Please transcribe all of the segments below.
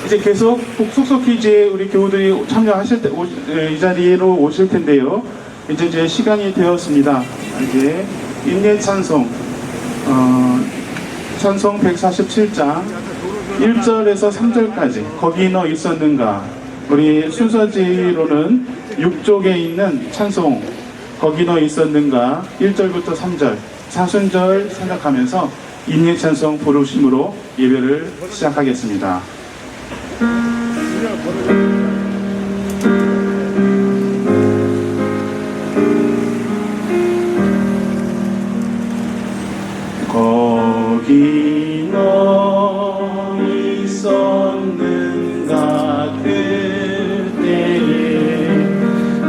이제 계속 속속 퀴즈에 우리 교우들이 참여하실 때, 이 자리로 오실 텐데요. 이제 시간이 되었습니다. 이제 인내 찬송, 찬송 147장 1절에서 3절까지 거기 너 있었는가. 우리 순서지로는 6쪽에 있는 찬송 거기 너 있었는가 1절부터 3절 사순절 생각하면서 인내 찬송 부르심으로 예배를 시작하겠습니다. 거기 너 있었는가 그때에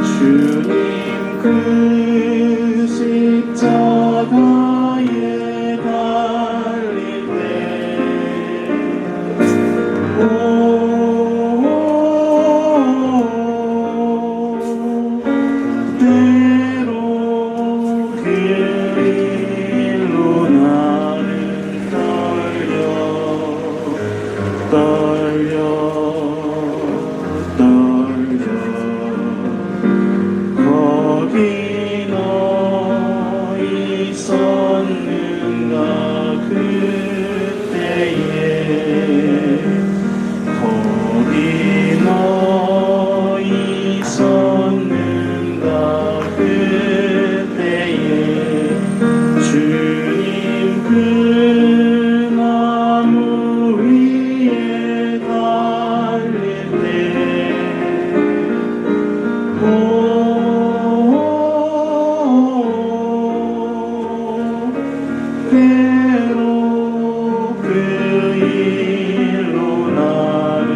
주님 그 십자가에 달릴 때 때로 그 일로 나는 떨려 거기 너 있었는가 그때에 거기 너 있었는가 그때에 주님 그 나무 위에 달릴 때 때로 그 일로 나는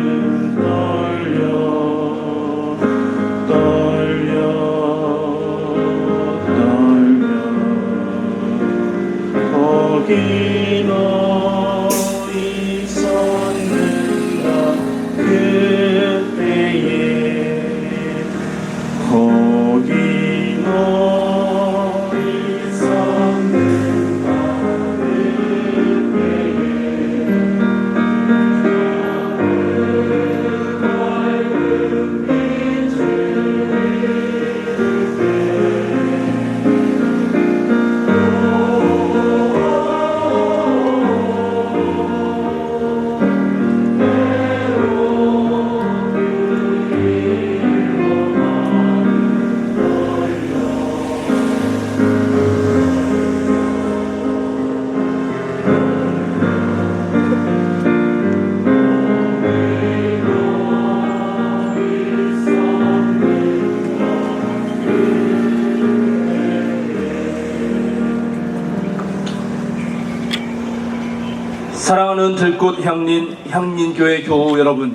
떨려 거기 너 있었는가 그때에 거기 너 있었는가 사랑하는 들꽃 향린교회 교우 여러분,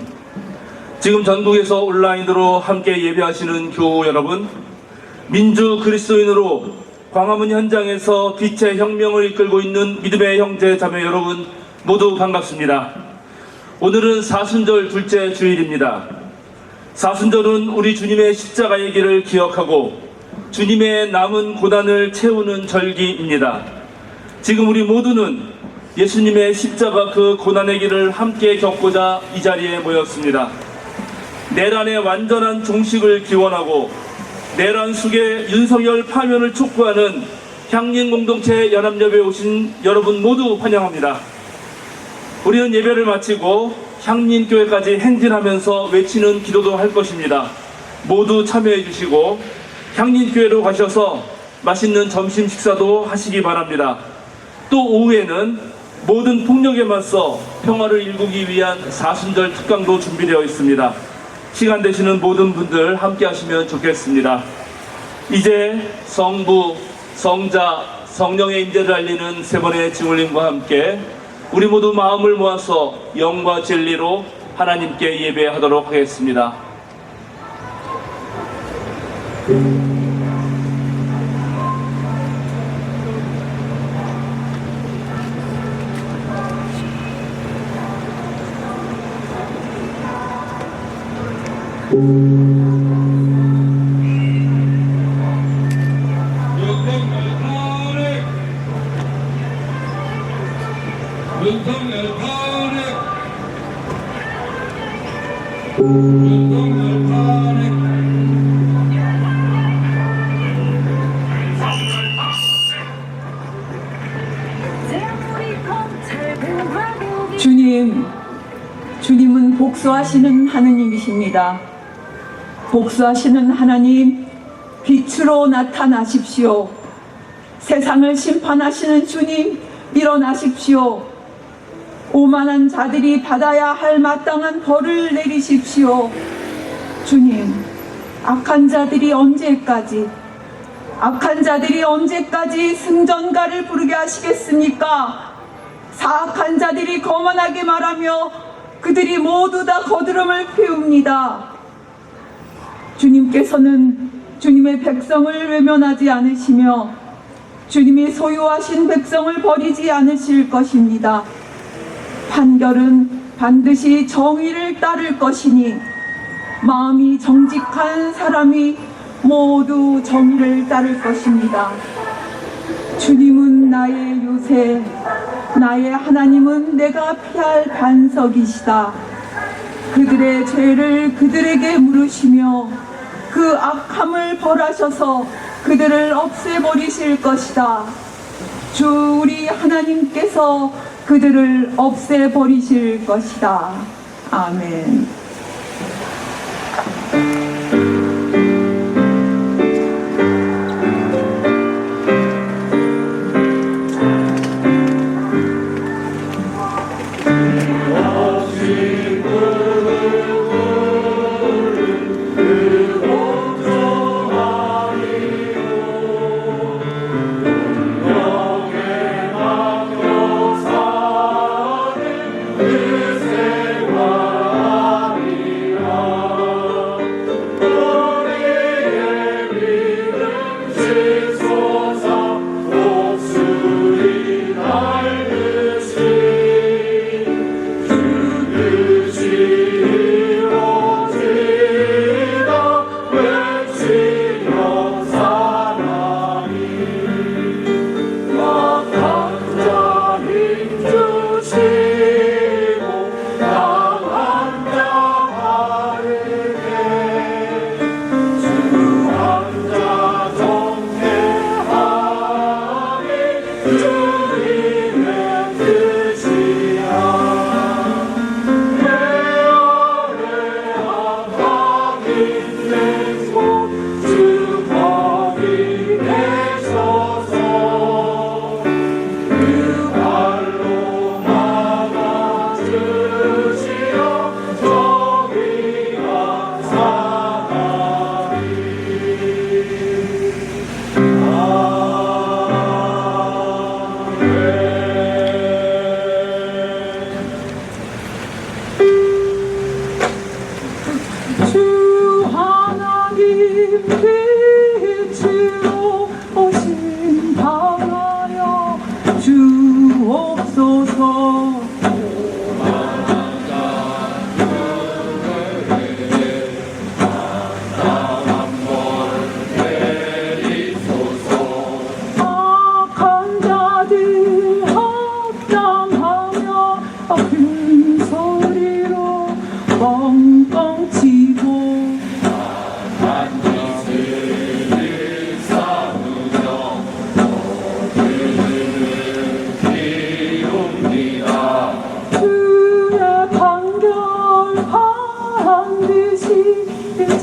지금 전국에서 온라인으로 함께 예배하시는 교우 여러분, 민주 그리스도인으로 광화문 현장에서 빛의 혁명을 이끌고 있는 믿음의 형제 자매 여러분 모두 반갑습니다. 오늘은 사순절 둘째 주일입니다. 사순절은 우리 주님의 십자가의 길을 기억하고 주님의 남은 고난을 채우는 절기입니다. 지금 우리 모두는 예수님의 십자가 그 고난의 길을 함께 겪고자 이 자리에 모였습니다. 내란의 완전한 종식을 기원하고 내란 속에 윤석열 파면을 촉구하는 향린 공동체 연합예배에 오신 여러분 모두 환영합니다. 우리는 예배를 마치고 향린교회까지 행진하면서 외치는 기도도 할 것입니다. 모두 참여해 주시고 향린교회로 가셔서 맛있는 점심 식사도 하시기 바랍니다. 또 오후에는 모든 폭력에 맞서 평화를 일구기 위한 사순절 특강도 준비되어 있습니다. 시간 되시는 모든 분들 함께 하시면 좋겠습니다. 이제 성부, 성자, 성령의 임재를 알리는 세 번의 증언림과 함께 우리 모두 마음을 모아서 영과 진리로 하나님께 예배하도록 하겠습니다. 주님은 복수하시는 하느님이십니다. 복수하시는 하나님, 빛으로 나타나십시오. 세상을 심판하시는 주님, 일어나십시오. 오만한 자들이 받아야 할 마땅한 벌을 내리십시오. 주님, 악한 자들이 언제까지 승전가를 부르게 하시겠습니까? 사악한 자들이 거만하게 말하며 그들이 모두 다 거드름을 피웁니다. 주님께서는 주님의 백성을 외면하지 않으시며 주님이 소유하신 백성을 버리지 않으실 것입니다. 판결은 반드시 정의를 따를 것이니 마음이 정직한 사람이 모두 정의를 따를 것입니다. 주님은 나의 요새, 나의 하나님은 내가 피할 반석이시다. 그들의 죄를 그들에게 물으시며 그 악함을 벌하셔서 그들을 없애버리실 것이다. 주 우리 하나님께서 그들을 없애버리실 것이다. 아멘.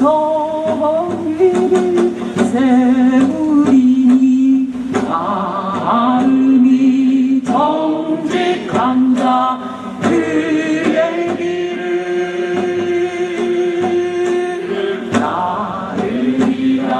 정의를 세우리니 마음이 정직한 자 그의 길을 따르리라.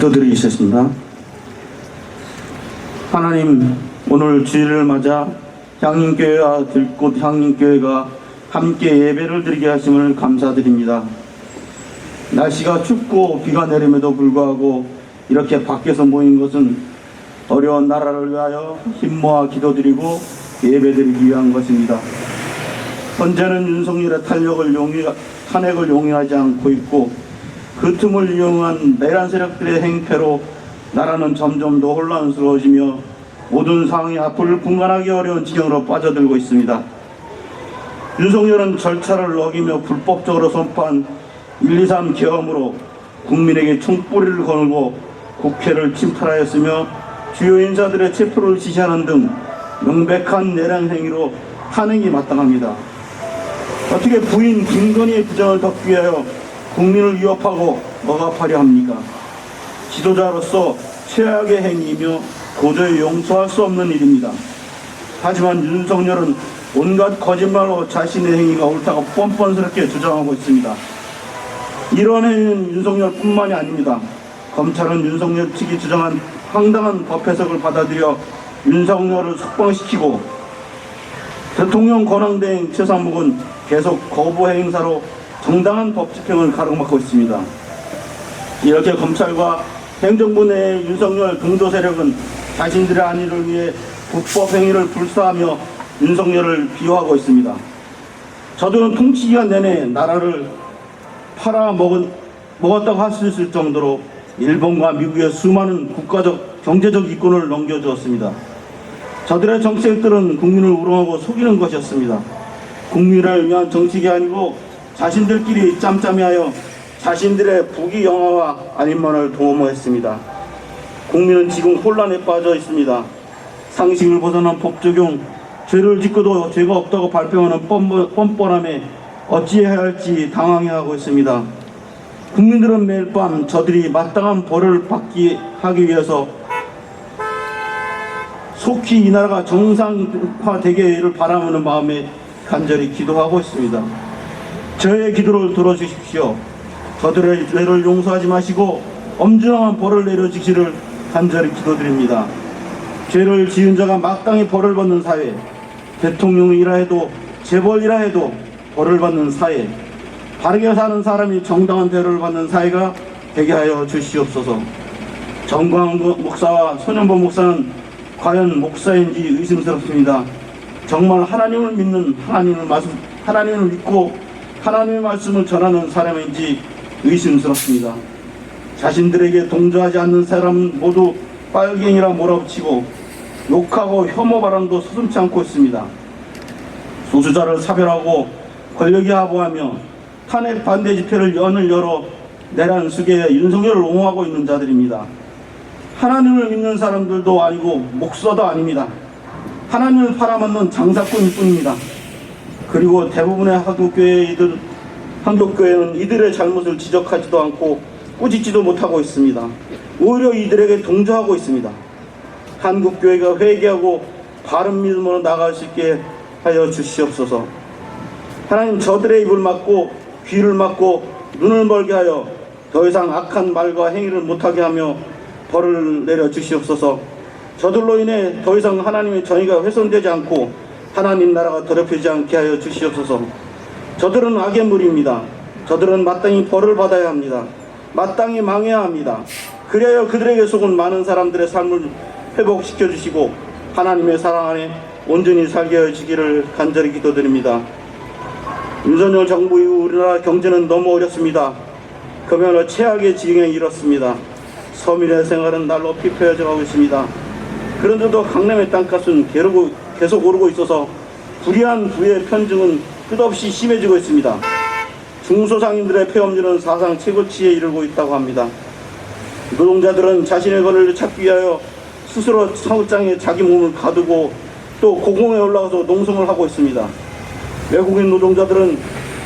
기도드리겠습니다. 하나님, 오늘 주일을 맞아 향림교회와 들꽃 향림교회가 함께 예배를 드리게 하심을 감사드립니다. 날씨가 춥고 비가 내림에도 불구하고 이렇게 밖에서 모인 것은 어려운 나라를 위하여 힘 모아 기도드리고 예배드리기 위한 것입니다. 현재는 윤석열의 탄핵을 용인하지 않고 있고 그 틈을 이용한 내란 세력들의 행패로 나라는 점점 더 혼란스러워지며 모든 상황이 앞을 분간하기 어려운 지경으로 빠져들고 있습니다. 윤석열은 절차를 어기며 불법적으로 선포한 123 계엄으로 국민에게 총뿌리를 거느고 국회를 침탈하였으며 주요 인사들의 체포를 지시하는 등 명백한 내란 행위로 탄핵이 마땅합니다. 어떻게 부인 김건희의 부정을 덮기 위하여 국민을 위협하고 억압하려 합니까? 지도자로서 최악의 행위이며 도저히 용서할 수 없는 일입니다. 하지만 윤석열은 온갖 거짓말로 자신의 행위가 옳다고 뻔뻔스럽게 주장하고 있습니다. 이런 행위는 윤석열뿐만이 아닙니다. 검찰은 윤석열 측이 주장한 황당한 법 해석을 받아들여 윤석열을 석방시키고 대통령 권한대행 최상목은 계속 거부 행사로 정당한 법 집행을 가로막고 있습니다. 이렇게 검찰과 행정부 내 윤석열 등도 세력은 자신들의 안위를 위해 불법 행위를 불사하며 윤석열을 비호하고 있습니다. 저들은 통치기간 내내 나라를 팔아먹었다고 할 수 있을 정도로 일본과 미국의 수많은 국가적 경제적 이권을 넘겨주었습니다. 저들의 정책들은 국민을 우롱하고 속이는 것이었습니다. 국민을 위한 정책이 아니고 자신들끼리 짬짬이하여 자신들의 부귀영화와 안인만을 도모했습니다. 국민은 지금 혼란에 빠져 있습니다. 상식을 벗어난 법 적용, 죄를 짓고도 죄가 없다고 발표하는 뻔뻔함에 어찌해야 할지 당황해하고 있습니다. 국민들은 매일 밤 저들이 마땅한 벌을 하기 위해서 속히 이 나라가 정상화되기를 바라는 마음에 간절히 기도하고 있습니다. 저의 기도를 들어주십시오. 저들의 죄를 용서하지 마시고 엄중한 벌을 내려주시기를 간절히 기도드립니다. 죄를 지은 자가 마땅히 벌을 받는 사회, 대통령이라 해도 재벌이라 해도 벌을 받는 사회, 바르게 사는 사람이 정당한 대우를 받는 사회가 되게 하여 주시옵소서. 정광훈 목사와 손현보 목사는 과연 목사인지 의심스럽습니다. 정말 하나님을 믿는 하나님을 믿고 하나님의 말씀을 전하는 사람인지 의심스럽습니다. 자신들에게 동조하지 않는 사람은 모두 빨갱이라 몰아붙이고 욕하고 혐오 발언도 서슴지 않고 있습니다. 소수자를 사별하고 권력이 하부하며 탄핵 반대 집회를 연을 열어 내란 수계에 윤석열을 옹호하고 있는 자들입니다. 하나님을 믿는 사람들도 아니고 목사도 아닙니다. 하나님을 팔아먹는 장사꾼일 뿐입니다. 그리고 대부분의 한국교회는 이들의 잘못을 지적하지도 않고 꾸짖지도 못하고 있습니다. 오히려 이들에게 동조하고 있습니다. 한국교회가 회개하고 바른 믿음으로 나아갈 수 있게 하여 주시옵소서. 하나님, 저들의 입을 막고 귀를 막고 눈을 멀게 하여 더 이상 악한 말과 행위를 못하게 하며 벌을 내려 주시옵소서. 저들로 인해 더 이상 하나님의 정의가 훼손되지 않고 하나님 나라가 더럽혀지지 않게 하여 주시옵소서. 저들은 악의 무리입니다. 저들은 마땅히 벌을 받아야 합니다. 마땅히 망해야 합니다. 그래야 그들에게 속은 많은 사람들의 삶을 회복시켜 주시고 하나님의 사랑 안에 온전히 살게 하여 주기를 간절히 기도드립니다. 윤석열 정부 이후 우리나라 경제는 너무 어렵습니다. 그야말로 최악의 지경에 이렇습니다. 서민의 생활은 날로 피폐해져 가고 있습니다. 그런데도 강남의 땅값은 계속 오르고 있어서 불이한 부의 편증은 끝없이 심해지고 있습니다. 중소상인들의 폐업률은 사상 최고치에 이르고 있다고 합니다. 노동자들은 자신의 권리를 찾기 위하여 스스로 사업장에 자기 몸을 가두고 또 고공에 올라가서 농성을 하고 있습니다. 외국인 노동자들은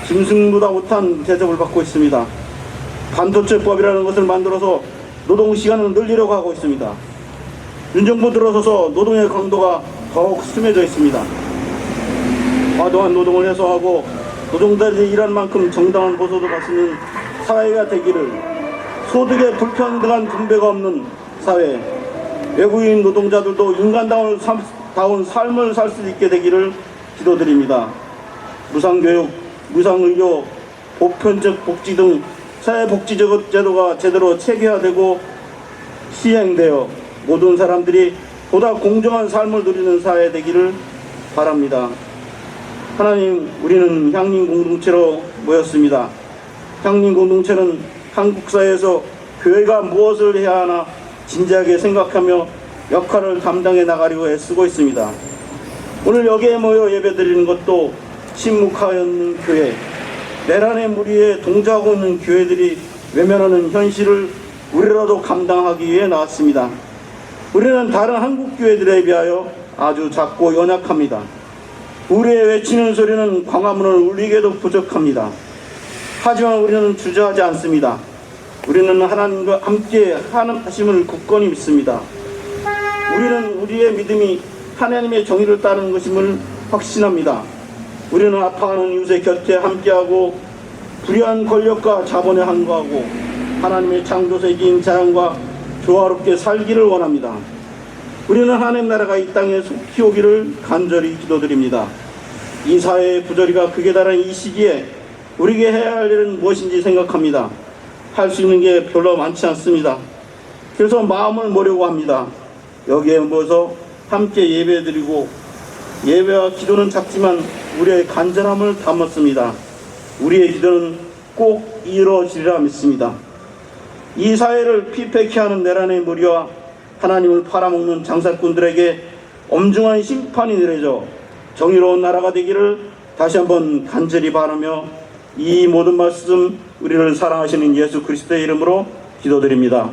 짐승보다 못한 대접을 받고 있습니다. 반도체법이라는 것을 만들어서 노동시간을 늘리려고 하고 있습니다. 윤정부 들어서서 노동의 강도가 더욱 심해져 있습니다. 과도한 노동을 해소하고 노동자들이 일한 만큼 정당한 보수도 받는 사회가 되기를 소득의 불평등한 분배가 없는 사회, 외국인 노동자들도 인간다운 삶을 살 수 있게 되기를 기도드립니다. 무상교육, 무상의료, 보편적 복지 등 사회복지적 제도가 제대로 체계화되고 시행되어 모든 사람들이 보다 공정한 삶을 누리는 사회 되기를 바랍니다. 하나님, 우리는 향림 공동체로 모였습니다. 향림 공동체는 한국 사회에서 교회가 무엇을 해야 하나 진지하게 생각하며 역할을 감당해 나가려고 애쓰고 있습니다. 오늘 여기에 모여 예배드리는 것도 침묵하였는 교회, 내란의 무리에 동조하고 있는 교회들이 외면하는 현실을 우리라도 감당하기 위해 나왔습니다. 우리는 다른 한국 교회들에 비하여 아주 작고 연약합니다. 우리의 외치는 소리는 광화문을 울리게도 부족합니다. 하지만 우리는 주저하지 않습니다. 우리는 하나님과 함께 하심을 굳건히 믿습니다. 우리는 우리의 믿음이 하나님의 정의를 따르는 것임을 확신합니다. 우리는 아파하는 이웃의 곁에 함께하고 불의한 권력과 자본에 항거하고 하나님의 창조세계인 자연과 조화롭게 살기를 원합니다. 우리는 하나님 나라가 이 땅에 속히 오기를 간절히 기도드립니다. 이 사회의 부조리가 극에 달한 이 시기에 우리에게 해야 할 일은 무엇인지 생각합니다. 할 수 있는 게 별로 많지 않습니다. 그래서 마음을 모으려고 합니다. 여기에 모여서 함께 예배드리고, 예배와 기도는 작지만 우리의 간절함을 담았습니다. 우리의 기도는 꼭 이루어지리라 믿습니다. 이 사회를 피폐케 하는 내란의 무리와 하나님을 팔아먹는 장사꾼들에게 엄중한 심판이 내려져 정의로운 나라가 되기를 다시 한번 간절히 바라며 이 모든 말씀 우리를 사랑하시는 예수 그리스도의 이름으로 기도드립니다.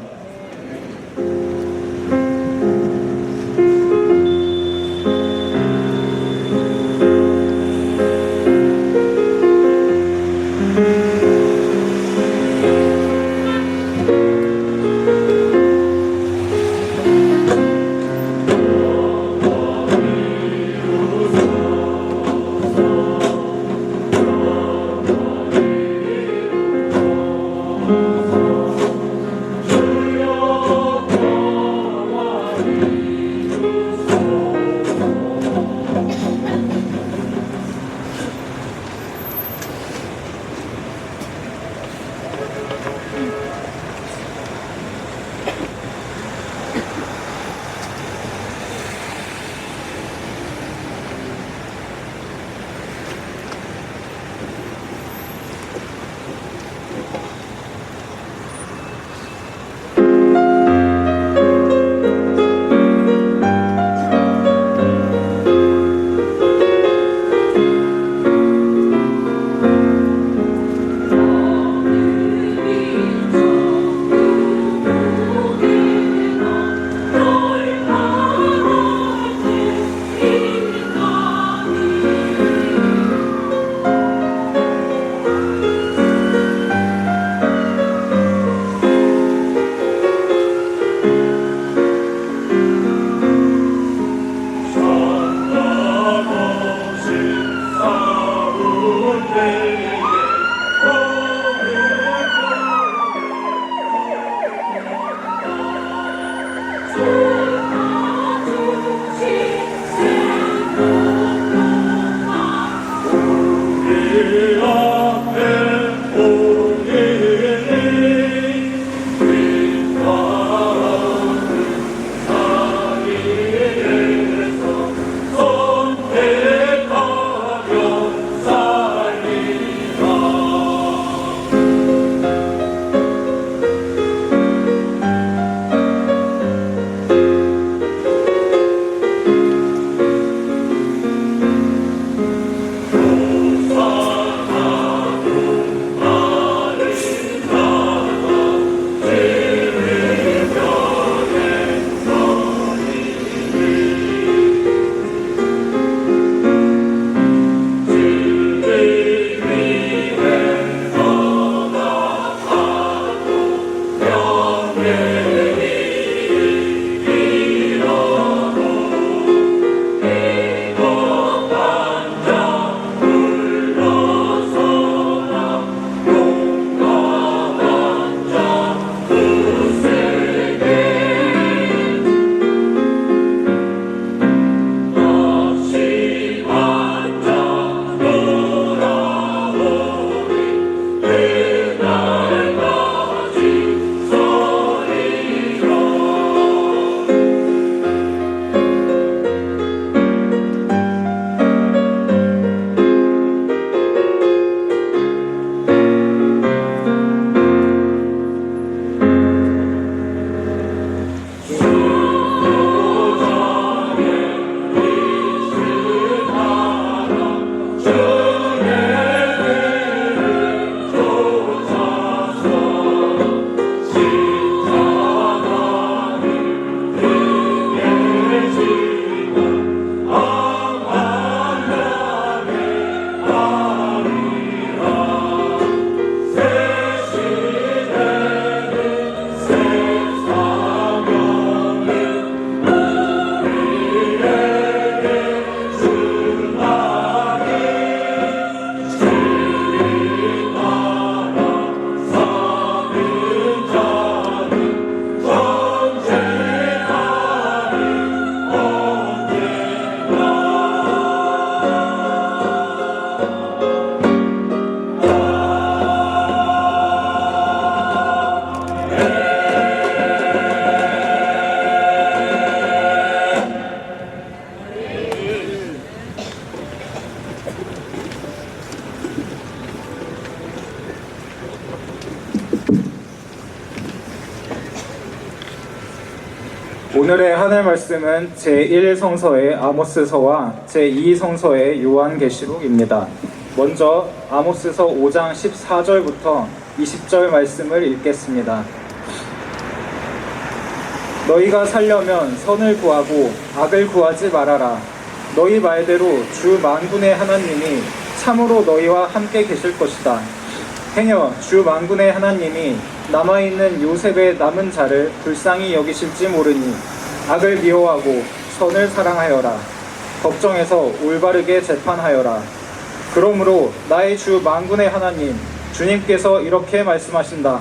오늘의 하늘 말씀은 제1성서의 아모스서와 제2성서의 요한계시록입니다. 먼저 아모스서 5장 14절부터 20절 말씀을 읽겠습니다. 너희가 살려면 선을 구하고 악을 구하지 말아라. 너희 말대로 주 만군의 하나님이 참으로 너희와 함께 계실 것이다. 행여 주 만군의 하나님이 남아있는 요셉의 남은 자를 불쌍히 여기실지 모르니 악을 미워하고 선을 사랑하여라. 걱정해서 올바르게 재판하여라. 그러므로 나의 주 만군의 하나님 주님께서 이렇게 말씀하신다.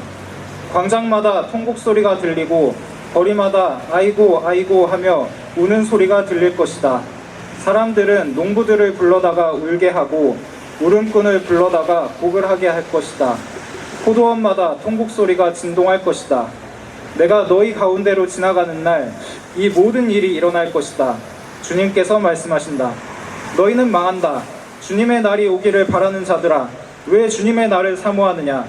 광장마다 통곡 소리가 들리고 거리마다 아이고 아이고 하며 우는 소리가 들릴 것이다. 사람들은 농부들을 불러다가 울게 하고 울음꾼을 불러다가 곡을 하게 할 것이다. 포도원마다 통곡 소리가 진동할 것이다. 내가 너희 가운데로 지나가는 날 이 모든 일이 일어날 것이다. 주님께서 말씀하신다. 너희는 망한다. 주님의 날이 오기를 바라는 자들아, 왜 주님의 날을 사모하느냐?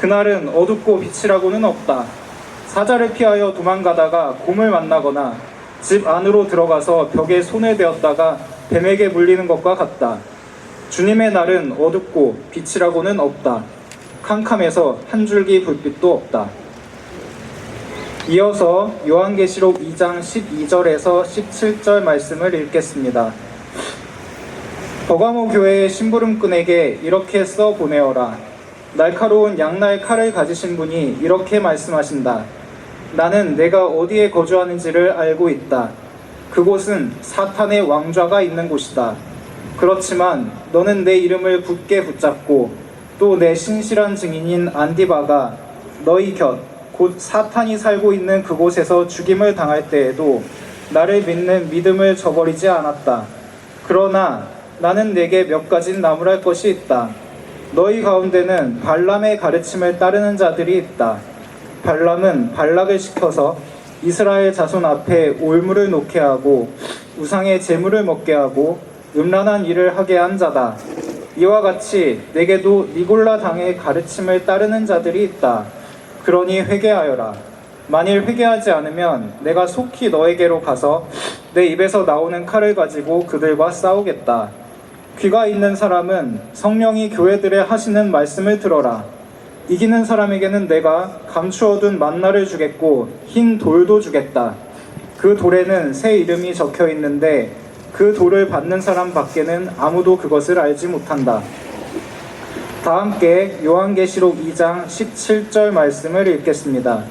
그날은 어둡고 빛이라고는 없다. 사자를 피하여 도망가다가 곰을 만나거나 집 안으로 들어가서 벽에 손을 대었다가 뱀에게 물리는 것과 같다. 주님의 날은 어둡고 빛이라고는 없다. 캄캄해서 한 줄기 불빛도 없다. 이어서 요한계시록 2장 12절에서 17절 말씀을 읽겠습니다. 버가모 교회의 심부름꾼에게 이렇게 써 보내어라. 날카로운 양날 칼을 가지신 분이 이렇게 말씀하신다. 나는 내가 어디에 거주하는지를 알고 있다. 그곳은 사탄의 왕좌가 있는 곳이다. 그렇지만 너는 내 이름을 굳게 붙잡고 또 내 신실한 증인인 안디바가 너희 곁 곧 사탄이 살고 있는 그곳에서 죽임을 당할 때에도 나를 믿는 믿음을 저버리지 않았다. 그러나 나는 내게 몇 가지 나무랄 것이 있다. 너희 가운데는 발람의 가르침을 따르는 자들이 있다. 발람은 발락을 시켜서 이스라엘 자손 앞에 올무를 놓게 하고 우상의 제물을 먹게 하고 음란한 일을 하게 한 자다. 이와 같이 내게도 니골라 당의 가르침을 따르는 자들이 있다. 그러니 회개하여라. 만일 회개하지 않으면 내가 속히 너에게로 가서 내 입에서 나오는 칼을 가지고 그들과 싸우겠다. 귀가 있는 사람은 성령이 교회들에 하시는 말씀을 들어라. 이기는 사람에게는 내가 감추어둔 만나를 주겠고 흰 돌도 주겠다. 그 돌에는 새 이름이 적혀 있는데 그 돌을 받는 사람 밖에는 아무도 그것을 알지 못한다. 다 함께 요한계시록 2장 17절 말씀을 읽겠습니다.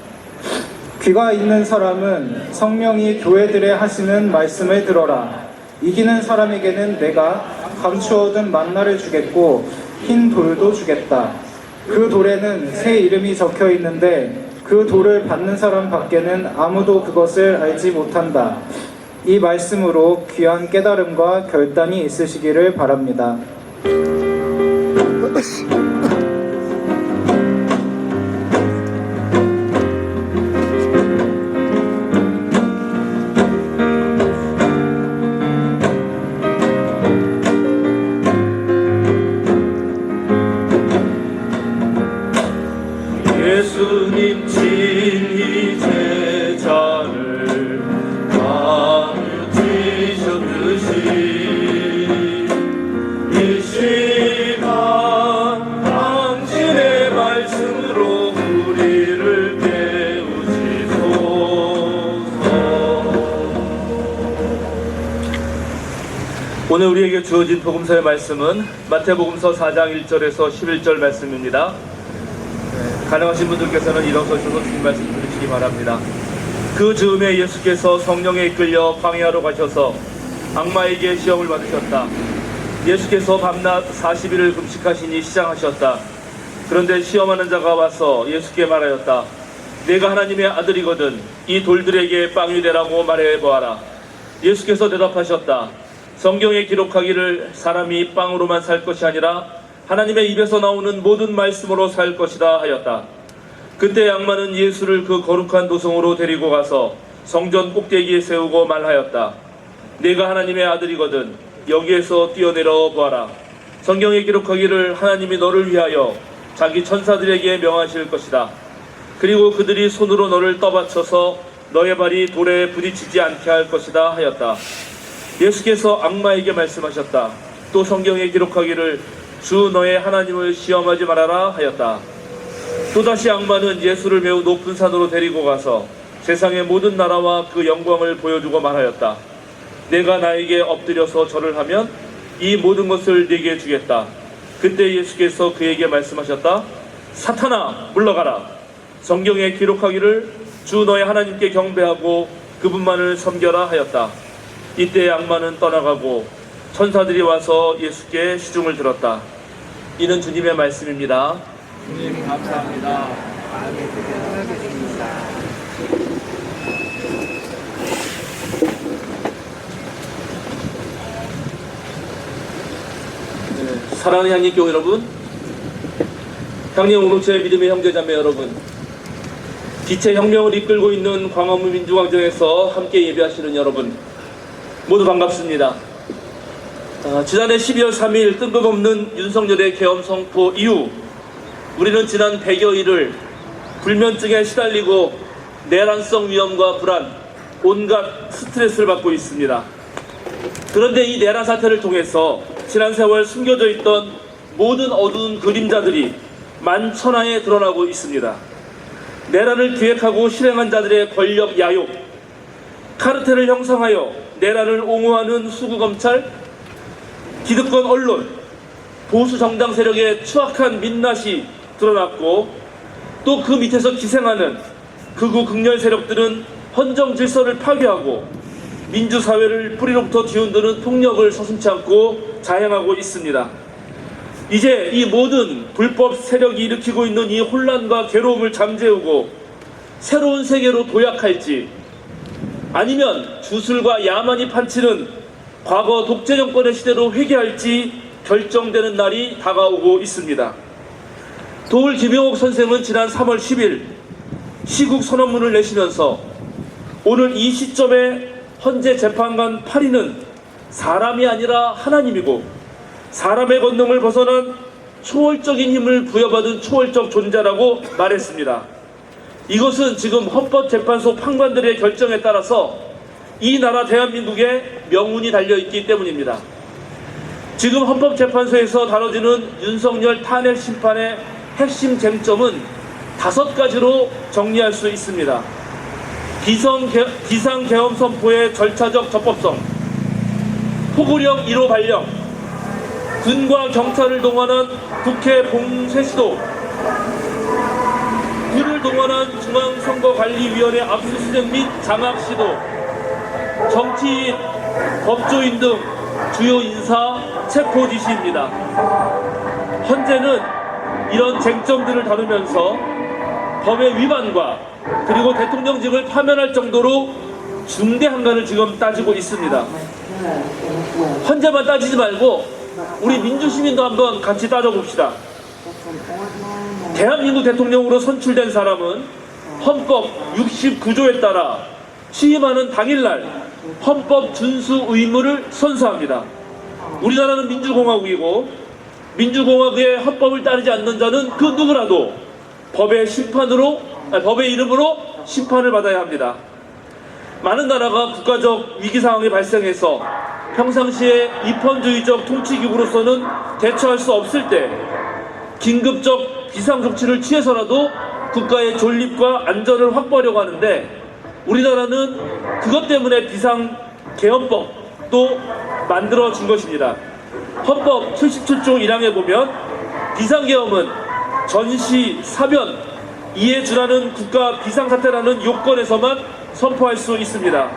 귀가 있는 사람은 성령이 교회들에 하시는 말씀을 들어라. 이기는 사람에게는 내가 감추어둔 만나를 주겠고 흰 돌도 주겠다. 그 돌에는 새 이름이 적혀 있는데 그 돌을 받는 사람 밖에는 아무도 그것을 알지 못한다. 이 말씀으로 귀한 깨달음과 결단이 있으시기를 바랍니다. 예수님 친히 제자를 가르치셨듯이 이 시간 당신의 말씀으로 우리를 깨우시소서. 오늘 우리에게 주어진 복음서의 말씀은 마태복음서 4장 1절에서 11절 말씀입니다. 가능하신 분들께서는 일어서셔서 주신 말씀 들으시기 바랍니다. 그 즈음에 예수께서 성령에 이끌려 광야로 가셔서 악마에게 시험을 받으셨다. 예수께서 밤낮 40일을 금식하시니 시장하셨다. 그런데 시험하는 자가 와서 예수께 말하였다. 내가 하나님의 아들이거든 이 돌들에게 빵이 되라고 말해보아라. 예수께서 대답하셨다. 성경에 기록하기를 사람이 빵으로만 살 것이 아니라 하나님의 입에서 나오는 모든 말씀으로 살 것이다 하였다. 그때 악마는 예수를 그 거룩한 도성으로 데리고 가서 성전 꼭대기에 세우고 말하였다. 내가 하나님의 아들이거든 여기에서 뛰어내려 보아라. 성경에 기록하기를 하나님이 너를 위하여 자기 천사들에게 명하실 것이다. 그리고 그들이 손으로 너를 떠받쳐서 너의 발이 돌에 부딪히지 않게 할 것이다 하였다. 예수께서 악마에게 말씀하셨다. 또 성경에 기록하기를 주 너의 하나님을 시험하지 말아라 하였다. 또다시 악마는 예수를 매우 높은 산으로 데리고 가서 세상의 모든 나라와 그 영광을 보여주고 말하였다. 내가 나에게 엎드려서 절을 하면 이 모든 것을 네게 주겠다. 그때 예수께서 그에게 말씀하셨다. 사탄아 물러가라. 성경에 기록하기를 주 너의 하나님께 경배하고 그분만을 섬겨라 하였다. 이때 악마는 떠나가고 천사들이 와서 예수께 시중을 들었다. 이는 주님의 말씀입니다. 주님 감사합니다. 사랑하는 향림교회 여러분, 향림 공동체의 믿음의 형제자매 여러분, 빛의 혁명을 이끌고 있는 광화문 민주광장에서 함께 예배하시는 여러분 모두 반갑습니다. 지난해 12월 3일 뜬금없는 윤석열의 계엄 선포 이후 우리는 지난 100여일을 불면증에 시달리고 내란성 위험과 불안, 온갖 스트레스를 받고 있습니다. 그런데 이 내란 사태를 통해서 지난 세월 숨겨져 있던 모든 어두운 그림자들이 만천하에 드러나고 있습니다. 내란을 기획하고 실행한 자들의 권력 야욕, 카르텔을 형성하여 내란을 옹호하는 수구검찰, 기득권 언론, 보수 정당 세력의 추악한 민낯이 드러났고, 또 그 밑에서 기생하는 극우 극렬 세력들은 헌정 질서를 파괴하고 민주사회를 뿌리로부터 뒤흔드는 폭력을 서슴지 않고 자행하고 있습니다. 이제 이 모든 불법 세력이 일으키고 있는 이 혼란과 괴로움을 잠재우고 새로운 세계로 도약할지, 아니면 주술과 야만이 판치는 과거 독재 정권의 시대로 회귀할지 결정되는 날이 다가오고 있습니다. 도울 김용옥 선생은 지난 3월 10일 시국 선언문을 내시면서 오늘 이 시점에 헌재 재판관 8인은 사람이 아니라 하나님이고 사람의 권능을 벗어난 초월적인 힘을 부여받은 초월적 존재라고 말했습니다. 이것은 지금 헌법재판소 판관들의 결정에 따라서 이 나라 대한민국의 명운이 달려있기 때문입니다. 지금 헌법재판소에서 다뤄지는 윤석열 탄핵 심판의 핵심 쟁점은 5가지로 정리할 수 있습니다. 비상계엄 선포의 절차적 적법성, 포고령 1호 발령, 군과 경찰을 동원한 국회 봉쇄 시도, 군을 동원한 중앙선거관리위원회 압수수색 및 장악 시도, 정치인, 법조인 등 주요 인사 체포 지시입니다. 헌재는 이런 쟁점들을 다루면서 법의 위반과 그리고 대통령직을 파면할 정도로 중대한 간을 지금 따지고 있습니다. 헌재만 따지지 말고 우리 민주시민도 한번 같이 따져봅시다. 대한민국 대통령으로 선출된 사람은 헌법 69조에 따라 취임하는 당일날 헌법 준수 의무를 선서합니다. 우리나라는 민주공화국이고 민주공화국의 헌법을 따르지 않는 자는 그 누구라도 법의 이름으로 심판을 받아야 합니다. 많은 나라가 국가적 위기 상황이 발생해서 평상시에 입헌주의적 통치기구로서는 대처할 수 없을 때 긴급적 비상조치를 취해서라도 국가의 존립과 안전을 확보하려고 하는데, 우리나라는 그것 때문에 비상계엄법도 만들어진 것입니다. 헌법 77조 1항에 보면 비상계엄은 전시, 사변, 이에 준하는 국가 비상사태라는 요건에서만 선포할 수 있습니다.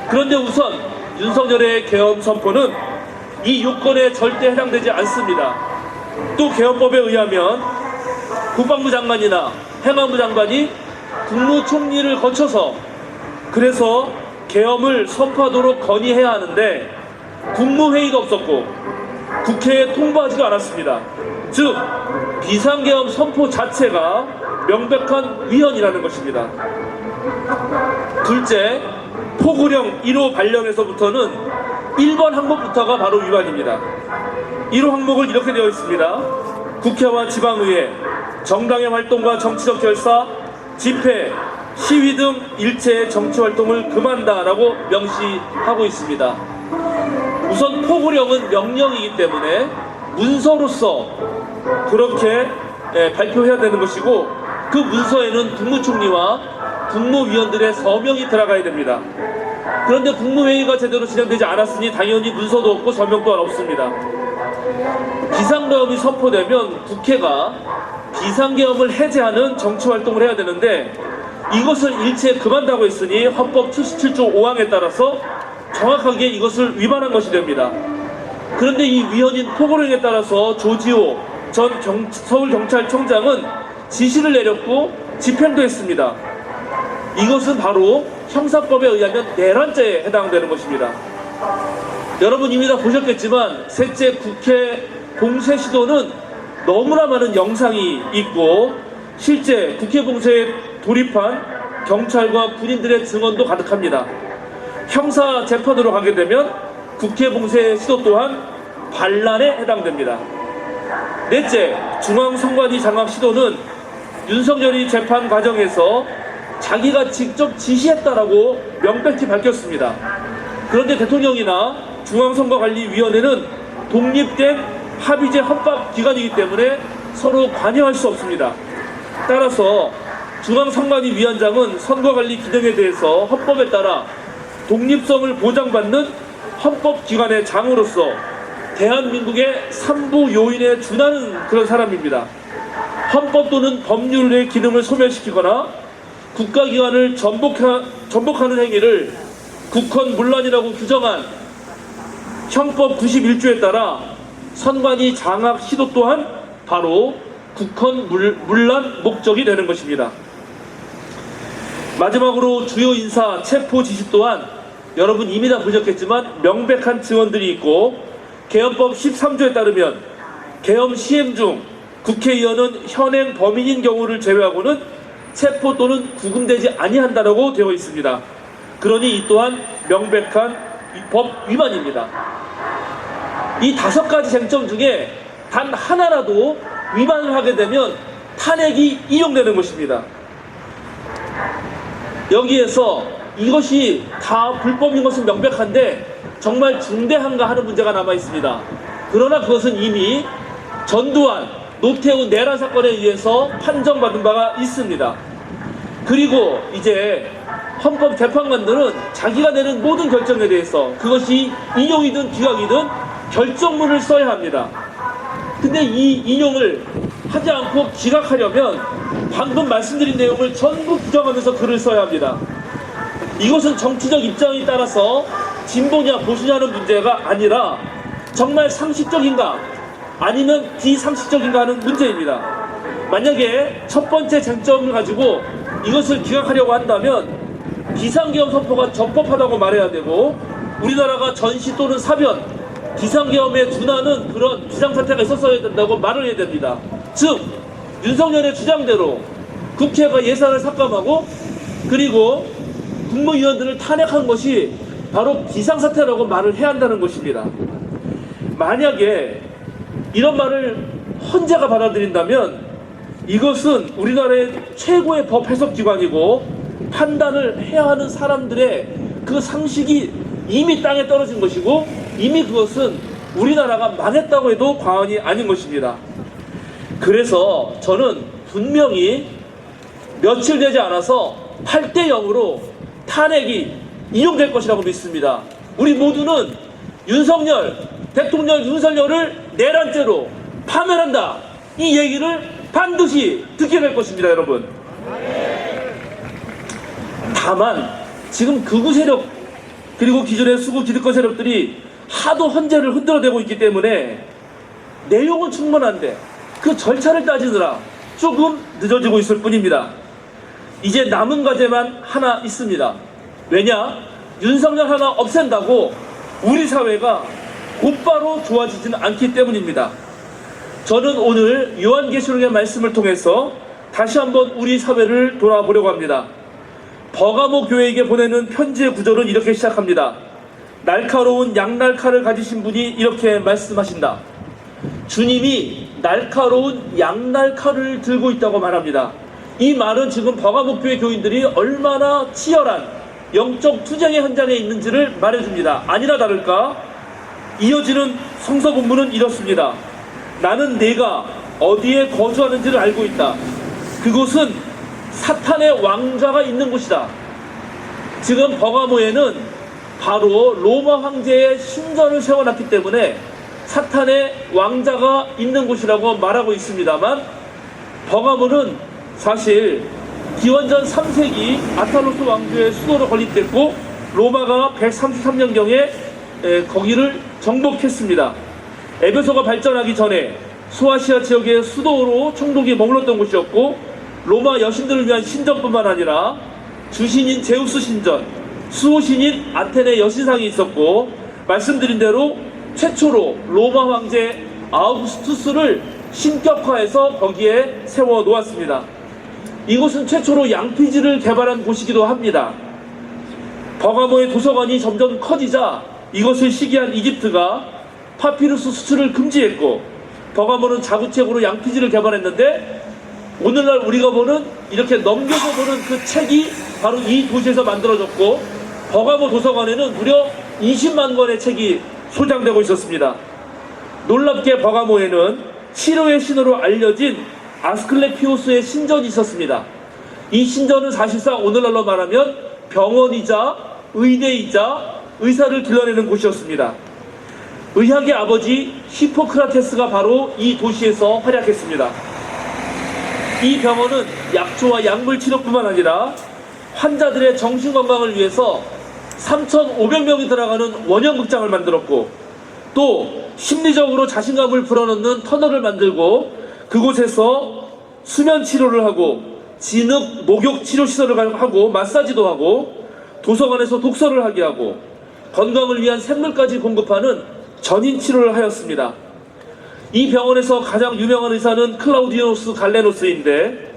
그런데 우선 윤석열의 계엄 선포는 이 요건에 절대 해당되지 않습니다. 또 계엄법에 의하면 국방부 장관이나 행안부 장관이 국무총리를 거쳐서 그래서 계엄을 선포하도록 건의해야 하는데 국무회의도 없었고 국회에 통보하지도 않았습니다. 즉 비상계엄 선포 자체가 명백한 위헌이라는 것입니다. 둘째, 포고령 1호 발령에서부터는 1번 항목부터가 바로 위반입니다. 1호 항목을 이렇게 되어 있습니다. 국회와 지방의회, 정당의 활동과 정치적 결사, 집회, 시위 등 일체의 정치 활동을 금한다라고 명시하고 있습니다. 우선 포고령은 명령이기 때문에 문서로서 그렇게 발표해야 되는 것이고, 그 문서에는 국무총리와 국무위원들의 서명이 들어가야 됩니다. 그런데 국무회의가 제대로 진행되지 않았으니 당연히 문서도 없고 서명 또한 없습니다. 비상계엄이 선포되면 국회가 비상계엄을 해제하는 정치활동을 해야 되는데, 이것을 일체 금한다고 했으니 헌법 77조 5항에 따라서 정확하게 이것을 위반한 것이 됩니다. 그런데 이 위헌인 포고령에 따라서 조지호 전 서울경찰청장은 지시를 내렸고 집행도 했습니다. 이것은 바로 형사법에 의하면 내란죄에 해당되는 것입니다. 여러분 이미 다 보셨겠지만 셋째 국회 봉쇄 시도는 너무나 많은 영상이 있고, 실제 국회 봉쇄에 돌입한 경찰과 군인들의 증언도 가득합니다. 형사 재판으로 가게 되면 국회 봉쇄 시도 또한 반란에 해당됩니다. 넷째, 중앙선관위 장악 시도는 윤석열이 재판 과정에서 자기가 직접 지시했다라고 명백히 밝혔습니다. 그런데 대통령이나 중앙선거관리위원회는 독립된 합의제 헌법기관이기 때문에 서로 관여할 수 없습니다. 따라서 중앙선관위위원장은 선거관리 기능에 대해서 헌법에 따라 독립성을 보장받는 헌법기관의 장으로서 대한민국의 3부 요인에 준하는 그런 사람입니다. 헌법 또는 법률의 기능을 소멸시키거나 국가기관을 전복하는 행위를 국헌문란이라고 규정한 형법 91조에 따라 선관위 장악 시도 또한 바로 국헌문란 목적이 되는 것입니다. 마지막으로 주요 인사 체포 지시 또한 여러분 이미 다 보셨겠지만 명백한 증언들이 있고, 계엄법 13조에 따르면 계엄 시행 중 국회의원은 현행 범인인 경우를 제외하고는 체포 또는 구금되지 아니한다라고 되어 있습니다. 그러니 이 또한 명백한 법 위반입니다. 이 5가지 쟁점 중에 단 하나라도 위반을 하게 되면 탄핵이 이용되는 것입니다. 여기에서 이것이 다 불법인 것은 명백한데 정말 중대한가 하는 문제가 남아 있습니다. 그러나 그것은 이미 전두환, 노태우 내란 사건에 의해서 판정받은 바가 있습니다. 그리고 이제 헌법 재판관들은 자기가 내는 모든 결정에 대해서 그것이 인용이든 기각이든 결정문을 써야 합니다. 근데 이 인용을 하지 않고 기각하려면 방금 말씀드린 내용을 전부 부정하면서 글을 써야 합니다. 이것은 정치적 입장에 따라서 진보냐 보수냐는 문제가 아니라 정말 상식적인가 아니면 비상식적인가 하는 문제입니다. 만약에 첫 번째 쟁점을 가지고 이것을 기각하려고 한다면 비상계엄 선포가 적법하다고 말해야 되고, 우리나라가 전시 또는 사변, 비상계엄에 준하는 그런 비상사태가 있었어야 된다고 말을 해야 됩니다. 즉 윤석열의 주장대로 국회가 예산을 삭감하고 그리고 국무위원들을 탄핵한 것이 바로 비상사태라고 말을 해야 한다는 것입니다. 만약에 이런 말을 헌재가 받아들인다면 이것은 우리나라의 최고의 법 해석기관이고 판단을 해야 하는 사람들의 그 상식이 이미 땅에 떨어진 것이고, 이미 그것은 우리나라가 망했다고 해도 과언이 아닌 것입니다. 그래서 저는 분명히 며칠 되지 않아서 8대 0으로 탄핵이 인용될 것이라고 믿습니다. 우리 모두는 대통령 윤석열을 내란죄로 파면한다, 이 얘기를 반드시 듣게 될 것입니다, 여러분. 다만 지금 극우 세력 그리고 기존의 수구 기득권 세력들이 하도 헌재를 흔들어대고 있기 때문에 내용은 충분한데 그 절차를 따지느라 조금 늦어지고 있을 뿐입니다. 이제 남은 과제만 하나 있습니다. 왜냐? 윤석열 하나 없앤다고 우리 사회가 곧바로 좋아지지는 않기 때문입니다. 저는 오늘 요한계시록의 말씀을 통해서 다시 한번 우리 사회를 돌아보려고 합니다. 버가모 교회에게 보내는 편지의 구절은 이렇게 시작합니다. 날카로운 양날칼을 가지신 분이 이렇게 말씀하신다. 주님이 날카로운 양날칼을 들고 있다고 말합니다. 이 말은 지금 버가모 교회 교인들이 얼마나 치열한 영적 투쟁의 현장에 있는지를 말해줍니다. 아니나 다를까 이어지는 성서 본문은 이렇습니다. 나는 네가 어디에 거주하는지를 알고 있다. 그곳은 사탄의 왕자가 있는 곳이다. 지금 버가모에는 바로 로마 황제의 신전을 세워놨기 때문에 사탄의 왕자가 있는 곳이라고 말하고 있습니다만, 버가모는 사실 기원전 3세기 아탈로스 왕조의 수도로 건립됐고 로마가 133년경에 거기를 정복했습니다. 에베소가 발전하기 전에 소아시아 지역의 수도로 총독이 머물렀던 곳이었고, 로마 여신들을 위한 신전뿐만 아니라 주신인 제우스 신전, 수호신인 아테네 여신상이 있었고, 말씀드린 대로 최초로 로마 황제 아우구스투스를 신격화해서 거기에 세워 놓았습니다. 이곳은 최초로 양피지를 개발한 곳이기도 합니다. 버가모의 도서관이 점점 커지자 이것을 시기한 이집트가 파피루스 수출을 금지했고, 버가모는 자구책으로 양피지를 개발했는데, 오늘날 우리가 보는 이렇게 넘겨서 보는 그 책이 바로 이 도시에서 만들어졌고, 버가모 도서관에는 무려 20만 권의 책이 소장되고 있었습니다. 놀랍게 버가모에는 치료의 신으로 알려진 아스클레피오스의 신전이 있었습니다. 이 신전은 사실상 오늘날로 말하면 병원이자 의대이자 의사를 길러내는 곳이었습니다. 의학의 아버지 히포크라테스가 바로 이 도시에서 활약했습니다. 이 병원은 약초와 약물 치료뿐만 아니라 환자들의 정신건강을 위해서 3,500명이 들어가는 원형극장을 만들었고, 또 심리적으로 자신감을 불어넣는 터널을 만들고 그곳에서 수면 치료를 하고 진흙 목욕 치료 시설을 하고 마사지도 하고 도서관에서 독서를 하게 하고 건강을 위한 샘물까지 공급하는 전인 치료를 하였습니다. 이 병원에서 가장 유명한 의사는 클라우디누스 갈레노스인데,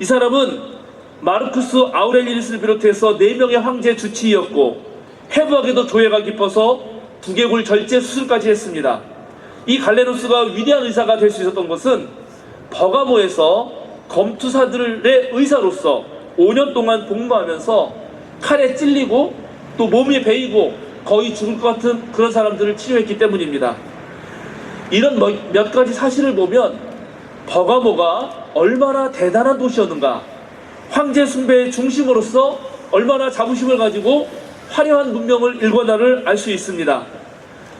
이 사람은 마르쿠스 아우렐리누스를 비롯해서 4명의 황제 주치의였고, 해부학에도 조예가 깊어서 두개골 절제 수술까지 했습니다. 이 갈레노스가 위대한 의사가 될 수 있었던 것은 버가모에서 검투사들의 의사로서 5년 동안 복무하면서 칼에 찔리고 또 몸이 베이고 거의 죽을 것 같은 그런 사람들을 치료했기 때문입니다. 이런 몇 가지 사실을 보면 버가모가 얼마나 대단한 도시였는가, 황제 숭배의 중심으로서 얼마나 자부심을 가지고 화려한 문명을 일궈나를 알 수 있습니다.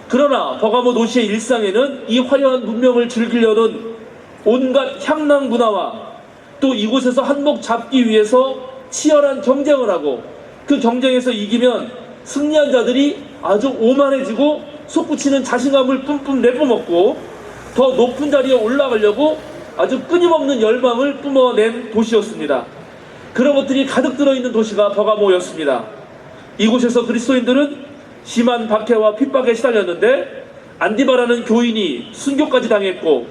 그러나 버가모 도시의 일상에는 이 화려한 문명을 즐기려는 온갖 향락 문화와 또 이곳에서 한몫 잡기 위해서 치열한 경쟁을 하고, 그 경쟁에서 이기면 승리한 자들이 아주 오만해지고 솟구치는 자신감을 뿜뿜 내뿜었고, 더 높은 자리에 올라가려고 아주 끊임없는 열망을 뿜어낸 도시였습니다. 그런 것들이 가득 들어있는 도시가 버가모였습니다. 이곳에서 그리스도인들은 심한 박해와 핍박에 시달렸는데 안디바라는 교인이 순교까지 당했고,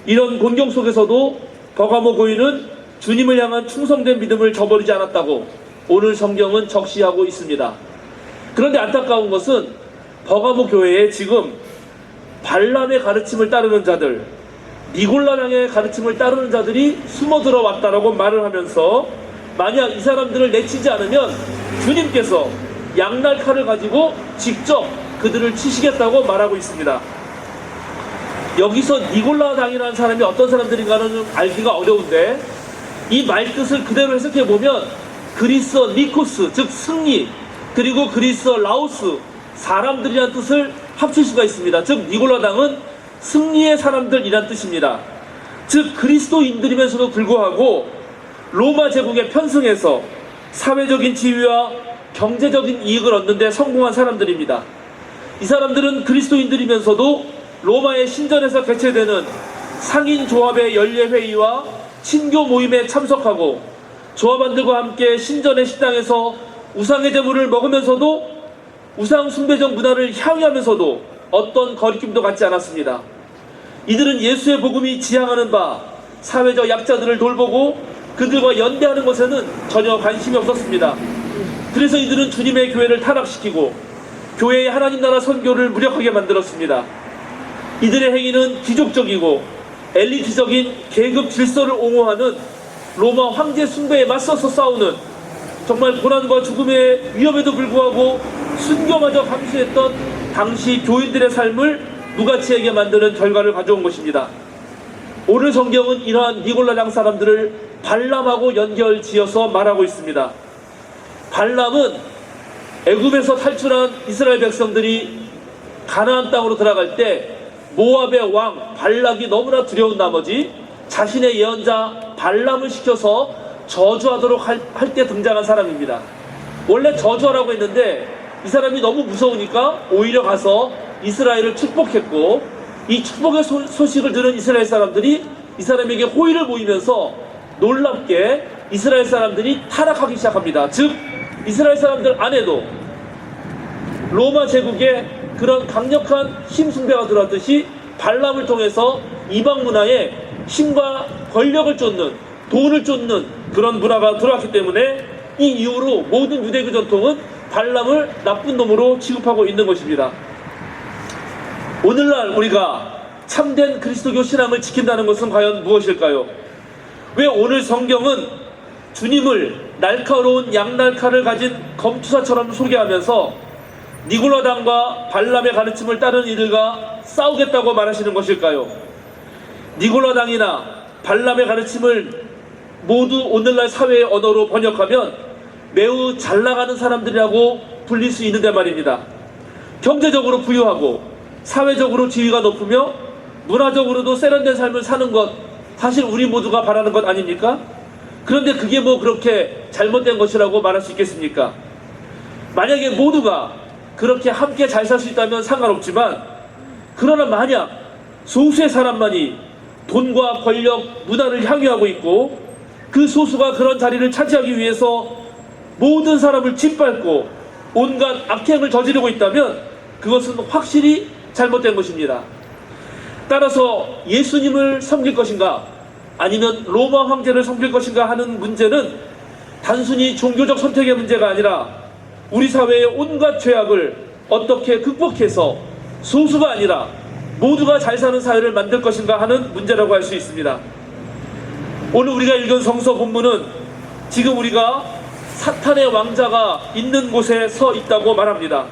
이런 곤경 속에서도 버가모 교인은 주님을 향한 충성된 믿음을 저버리지 않았다고 오늘 성경은 적시하고 있습니다. 그런데 안타까운 것은 버가모 교회에 지금 발람의 가르침을 따르는 자들, 니골라당의 가르침을 따르는 자들이 숨어 들어왔다라고 말을 하면서, 만약 이 사람들을 내치지 않으면 주님께서 양날 칼을 가지고 직접 그들을 치시겠다고 말하고 있습니다. 여기서 니골라당이라는 사람이 어떤 사람들인가는 알기가 어려운데, 이 말뜻을 그대로 해석해보면 그리스어 니코스, 즉 승리, 그리고 그리스어 라오스, 사람들이라는 뜻을 합칠 수가 있습니다. 즉 니골라당은 승리의 사람들이란 뜻입니다. 즉 그리스도인들이면서도 불구하고 로마 제국에 편승해서 사회적인 지위와 경제적인 이익을 얻는 데 성공한 사람들입니다. 이 사람들은 그리스도인들이면서도 로마의 신전에서 개최되는 상인 조합의 연례회의와 친교 모임에 참석하고, 조합원들과 함께 신전의 식당에서 우상의 제물을 먹으면서도 우상 숭배적 문화를 향유하면서도 어떤 거리낌도 갖지 않았습니다. 이들은 예수의 복음이 지향하는 바 사회적 약자들을 돌보고 그들과 연대하는 것에는 전혀 관심이 없었습니다. 그래서 이들은 주님의 교회를 타락시키고 교회의 하나님 나라 선교를 무력하게 만들었습니다. 이들의 행위는 귀족적이고 엘리트적인 계급 질서를 옹호하는 로마 황제 숭배에 맞서서 싸우는 정말 고난과 죽음의 위협에도 불구하고 순교마저 감수했던 당시 교인들의 삶을 누가치에게 만드는 결과를 가져온 것입니다. 오늘 성경은 이러한 니골라 당 사람들을 발람하고 연결지어서 말하고 있습니다. 발람은 애굽에서 탈출한 이스라엘 백성들이 가나안 땅으로 들어갈 때 모압의 왕 발락이 너무나 두려운 나머지 자신의 예언자 발람을 시켜서 저주하도록 할 때 등장한 사람입니다. 원래 저주하라고 했는데 이 사람이 너무 무서우니까 오히려 가서 이스라엘을 축복했고, 이 축복의 소식을 들은 이스라엘 사람들이 이 사람에게 호의를 보이면서 놀랍게 이스라엘 사람들이 타락하기 시작합니다. 즉 이스라엘 사람들 안에도 로마 제국에 그런 강력한 힘 숭배가 들어왔듯이 발람을 통해서 이방 문화에 힘과 권력을 쫓는, 돈을 쫓는 그런 문화가 들어왔기 때문에 이 이후로 모든 유대교 전통은 발람을 나쁜 놈으로 취급하고 있는 것입니다. 오늘날 우리가 참된 그리스도교 신앙을 지킨다는 것은 과연 무엇일까요? 왜 오늘 성경은 주님을 날카로운 양날칼을 가진 검투사처럼 소개하면서 니골라당과 발람의 가르침을 따르는 이들과 싸우겠다고 말하시는 것일까요? 니골라당이나 발람의 가르침을 모두 오늘날 사회의 언어로 번역하면 매우 잘 나가는 사람들이라고 불릴 수 있는데 말입니다. 경제적으로 부유하고 사회적으로 지위가 높으며 문화적으로도 세련된 삶을 사는 것, 사실 우리 모두가 바라는 것 아닙니까? 그런데 그게 뭐 그렇게 잘못된 것이라고 말할 수 있겠습니까? 만약에 모두가 그렇게 함께 잘 살 수 있다면 상관없지만, 그러나 만약 소수의 사람만이 돈과 권력, 문화를 향유하고 있고 그 소수가 그런 자리를 차지하기 위해서 모든 사람을 짓밟고 온갖 악행을 저지르고 있다면 그것은 확실히 잘못된 것입니다. 따라서 예수님을 섬길 것인가 아니면 로마 황제를 섬길 것인가 하는 문제는 단순히 종교적 선택의 문제가 아니라 우리 사회의 온갖 죄악을 어떻게 극복해서 소수가 아니라 모두가 잘 사는 사회를 만들 것인가 하는 문제라고 할 수 있습니다. 오늘 우리가 읽은 성서 본문은 지금 우리가 사탄의 왕자가 있는 곳에 서 있다고 말합니다.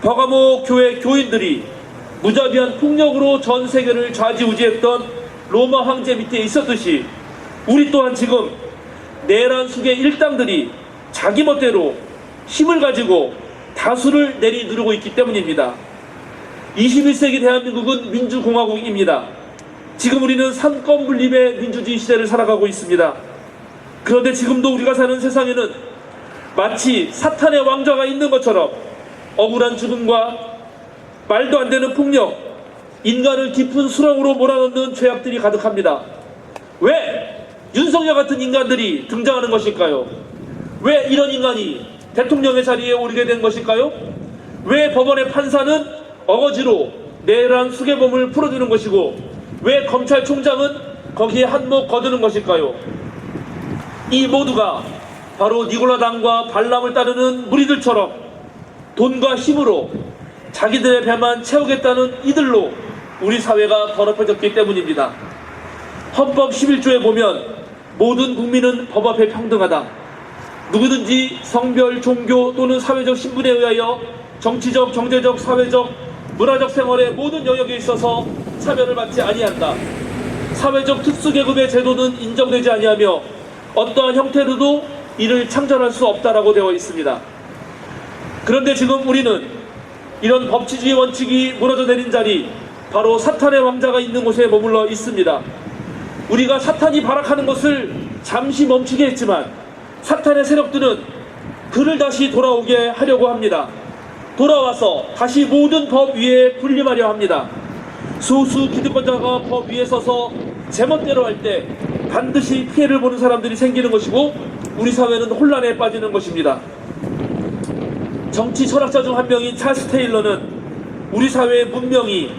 버가모 교회 교인들이 무자비한 폭력으로 전 세계를 좌지우지했던 로마 황제 밑에 있었듯이 우리 또한 지금 내란 숙의 일당들이 자기 멋대로 힘을 가지고 다수를 내리누르고 있기 때문입니다. 21세기 대한민국은 민주공화국입니다. 지금 우리는 삼권분립의 민주주의 시대를 살아가고 있습니다. 그런데 지금도 우리가 사는 세상에는 마치 사탄의 왕좌가 있는 것처럼 억울한 죽음과 말도 안 되는 폭력, 인간을 깊은 수렁으로 몰아넣는 죄악들이 가득합니다. 왜 윤석열 같은 인간들이 등장하는 것일까요? 왜 이런 인간이 대통령의 자리에 오르게 된 것일까요? 왜 법원의 판사는 어거지로 내란 수괴범을 풀어주는 것이고 왜 검찰총장은 거기에 한몫 거두는 것일까요? 이 모두가 바로 니골라당과 발람을 따르는 무리들처럼 돈과 힘으로 자기들의 배만 채우겠다는 이들로 우리 사회가 더럽혀졌기 때문입니다. 헌법 11조에 보면 모든 국민은 법 앞에 평등하다. 누구든지 성별, 종교 또는 사회적 신분에 의하여 정치적, 경제적, 사회적, 문화적 생활의 모든 영역에 있어서 차별을 받지 아니한다. 사회적 특수계급의 제도는 인정되지 아니하며 어떠한 형태로도 이를 창절할 수 없다라고 되어 있습니다. 그런데 지금 우리는 이런 법치주의 원칙이 무너져 내린 자리, 바로 사탄의 왕자가 있는 곳에 머물러 있습니다. 우리가 사탄이 발악하는 것을 잠시 멈추게 했지만 사탄의 세력들은 그를 다시 돌아오게 하려고 합니다. 돌아와서 다시 모든 법 위에 군림하려 합니다. 소수 기득권자가 법 위에 서서 제멋대로 할 때 반드시 피해를 보는 사람들이 생기는 것이고 우리 사회는 혼란에 빠지는 것입니다. 정치 철학자 중 한 명인 찰스 테일러는 우리 사회의 문명이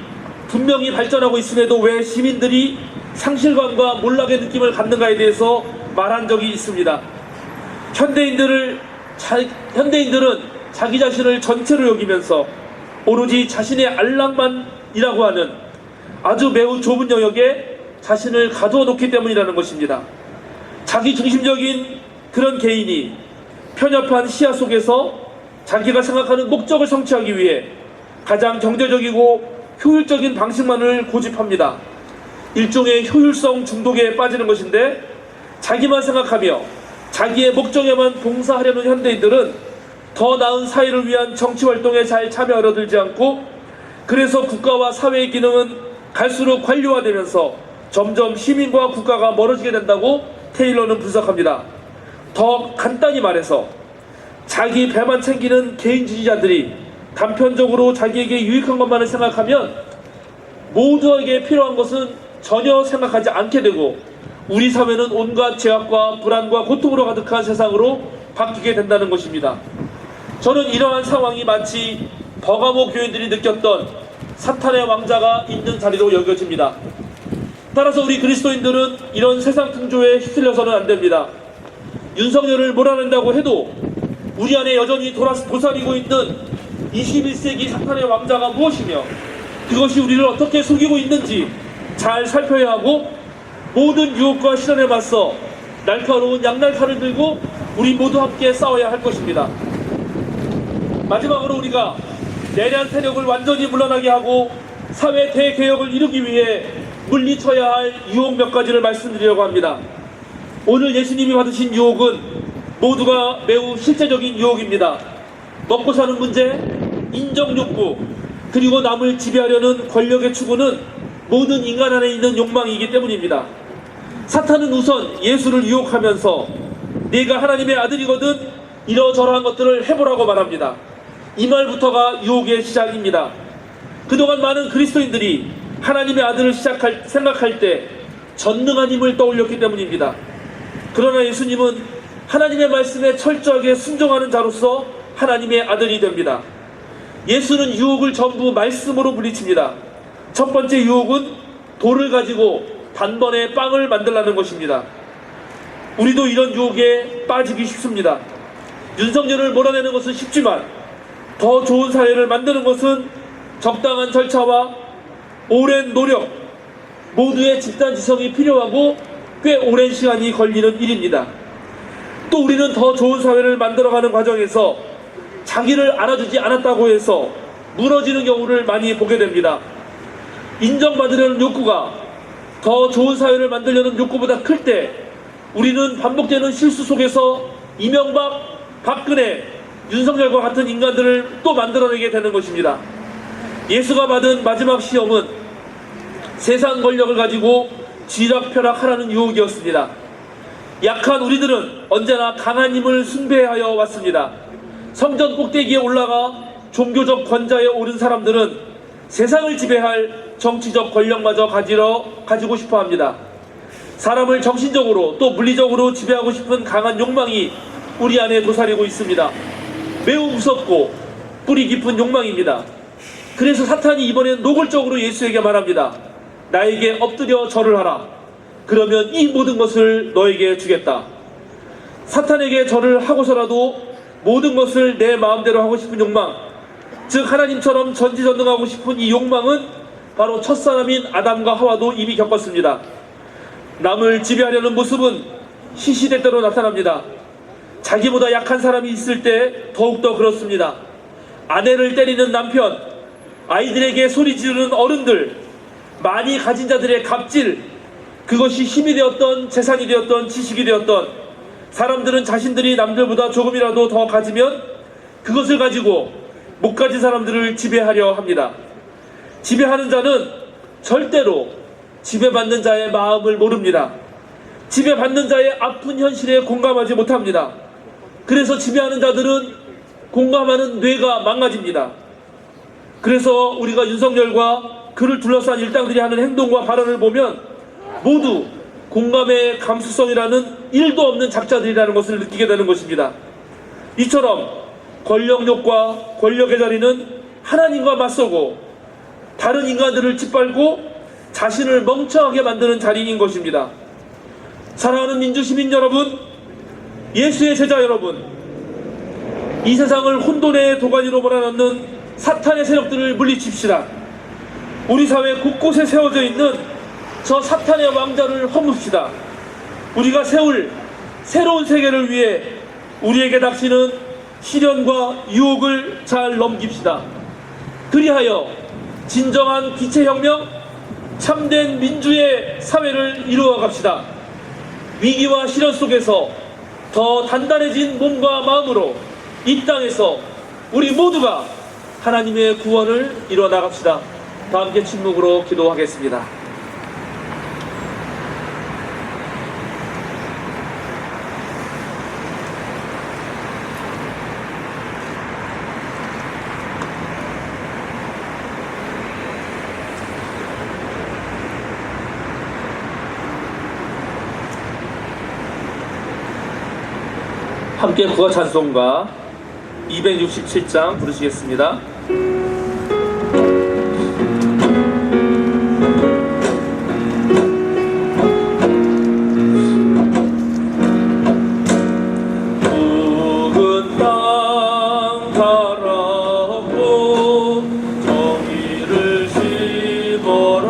분명히 발전하고 있음에도 왜 시민들이 상실감과 몰락의 느낌을 갖는가에 대해서 말한 적이 있습니다. 현대인들은 자기 자신을 전체로 여기면서 오로지 자신의 안락만이라고 하는 아주 매우 좁은 영역에 자신을 가두어 놓기 때문이라는 것입니다. 자기 중심적인 그런 개인이 편협한 시야 속에서 자기가 생각하는 목적을 성취하기 위해 가장 경제적이고 효율적인 방식만을 고집합니다. 일종의 효율성 중독에 빠지는 것인데, 자기만 생각하며 자기의 목적에만 봉사하려는 현대인들은 더 나은 사회를 위한 정치활동에 잘 참여하려 들지 않고, 그래서 국가와 사회의 기능은 갈수록 관료화되면서 점점 시민과 국가가 멀어지게 된다고 테일러는 분석합니다. 더 간단히 말해서 자기 배만 챙기는 개인 지지자들이 단편적으로 자기에게 유익한 것만을 생각하면 모두에게 필요한 것은 전혀 생각하지 않게 되고, 우리 사회는 온갖 죄악과 불안과 고통으로 가득한 세상으로 바뀌게 된다는 것입니다. 저는 이러한 상황이 마치 버가모 교인들이 느꼈던 사탄의 왕자가 있는 자리로 여겨집니다. 따라서 우리 그리스도인들은 이런 세상 풍조에 휩쓸려서는 안 됩니다. 윤석열을 몰아낸다고 해도 우리 안에 여전히 도사리고 있는 21세기 사탄의 왕자가 무엇이며 그것이 우리를 어떻게 속이고 있는지 잘 살펴야 하고, 모든 유혹과 시련에 맞서 날카로운 양날칼을 들고 우리 모두 함께 싸워야 할 것입니다. 마지막으로 우리가 내란 세력을 완전히 물러나게 하고 사회 대개혁을 이루기 위해 물리쳐야 할 유혹 몇 가지를 말씀드리려고 합니다. 오늘 예수님이 받으신 유혹은 모두가 매우 실제적인 유혹입니다. 먹고 사는 문제, 인정욕구, 그리고 남을 지배하려는 권력의 추구는 모든 인간 안에 있는 욕망이기 때문입니다. 사탄은 우선 예수를 유혹하면서 네가 하나님의 아들이거든 이러저러한 것들을 해보라고 말합니다. 이 말부터가 유혹의 시작입니다. 그동안 많은 그리스도인들이 하나님의 아들을 생각할 때 전능한 힘을 떠올렸기 때문입니다. 그러나 예수님은 하나님의 말씀에 철저하게 순종하는 자로서 하나님의 아들이 됩니다. 예수는 유혹을 전부 말씀으로 물리칩니다. 첫 번째 유혹은 돌을 가지고 단번에 빵을 만들라는 것입니다. 우리도 이런 유혹에 빠지기 쉽습니다. 윤석열을 몰아내는 것은 쉽지만 더 좋은 사회를 만드는 것은 적당한 절차와 오랜 노력, 모두의 집단지성이 필요하고 꽤 오랜 시간이 걸리는 일입니다. 또 우리는 더 좋은 사회를 만들어가는 과정에서 자기를 알아주지 않았다고 해서 무너지는 경우를 많이 보게 됩니다. 인정받으려는 욕구가 더 좋은 사회를 만들려는 욕구보다 클 때 우리는 반복되는 실수 속에서 이명박, 박근혜, 윤석열과 같은 인간들을 또 만들어내게 되는 것입니다. 예수가 받은 마지막 시험은 세상 권력을 가지고 쥐락펴락하라는 유혹이었습니다. 약한 우리들은 언제나 강한 힘을 숭배하여 왔습니다. 성전 꼭대기에 올라가 종교적 권좌에 오른 사람들은 세상을 지배할 정치적 권력마저 가지고 싶어 합니다. 사람을 정신적으로 또 물리적으로 지배하고 싶은 강한 욕망이 우리 안에 도사리고 있습니다. 매우 무섭고 뿌리 깊은 욕망입니다. 그래서 사탄이 이번엔 노골적으로 예수에게 말합니다. 나에게 엎드려 절을 하라. 그러면 이 모든 것을 너에게 주겠다. 사탄에게 절을 하고서라도 모든 것을 내 마음대로 하고 싶은 욕망, 즉 하나님처럼 전지전능하고 싶은 이 욕망은 바로 첫사람인 아담과 하와도 이미 겪었습니다. 남을 지배하려는 모습은 시시때때로 나타납니다. 자기보다 약한 사람이 있을 때 더욱더 그렇습니다. 아내를 때리는 남편, 아이들에게 소리 지르는 어른들, 많이 가진 자들의 갑질, 그것이 힘이 되었던 재산이 되었던 지식이 되었던 사람들은 자신들이 남들보다 조금이라도 더 가지면 그것을 가지고 못 가진 사람들을 지배하려 합니다. 지배하는 자는 절대로 지배받는 자의 마음을 모릅니다. 지배받는 자의 아픈 현실에 공감하지 못합니다. 그래서 지배하는 자들은 공감하는 뇌가 망가집니다. 그래서 우리가 윤석열과 그를 둘러싼 일당들이 하는 행동과 발언을 보면 모두 공감의 감수성이라는 1도 없는 작자들이라는 것을 느끼게 되는 것입니다. 이처럼 권력욕과 권력의 자리는 하나님과 맞서고 다른 인간들을 짓밟고 자신을 멍청하게 만드는 자리인 것입니다. 사랑하는 민주시민 여러분, 예수의 제자 여러분, 이 세상을 혼돈의 도가니로 몰아넣는 사탄의 세력들을 물리칩시다. 우리 사회 곳곳에 세워져 있는 저 사탄의 왕자를 허뭅시다. 우리가 세울 새로운 세계를 위해 우리에게 닥치는 시련과 유혹을 잘 넘깁시다. 그리하여 진정한 빛의 혁명, 참된 민주의 사회를 이루어 갑시다. 위기와 시련 속에서 더 단단해진 몸과 마음으로 이 땅에서 우리 모두가 하나님의 구원을 이루어 나갑시다. 다 함께 침묵으로 기도하겠습니다. 함께 국어 찬송가 267장 부르시겠습니다. 붉은 땅 갈아엎고 정의를 심어라.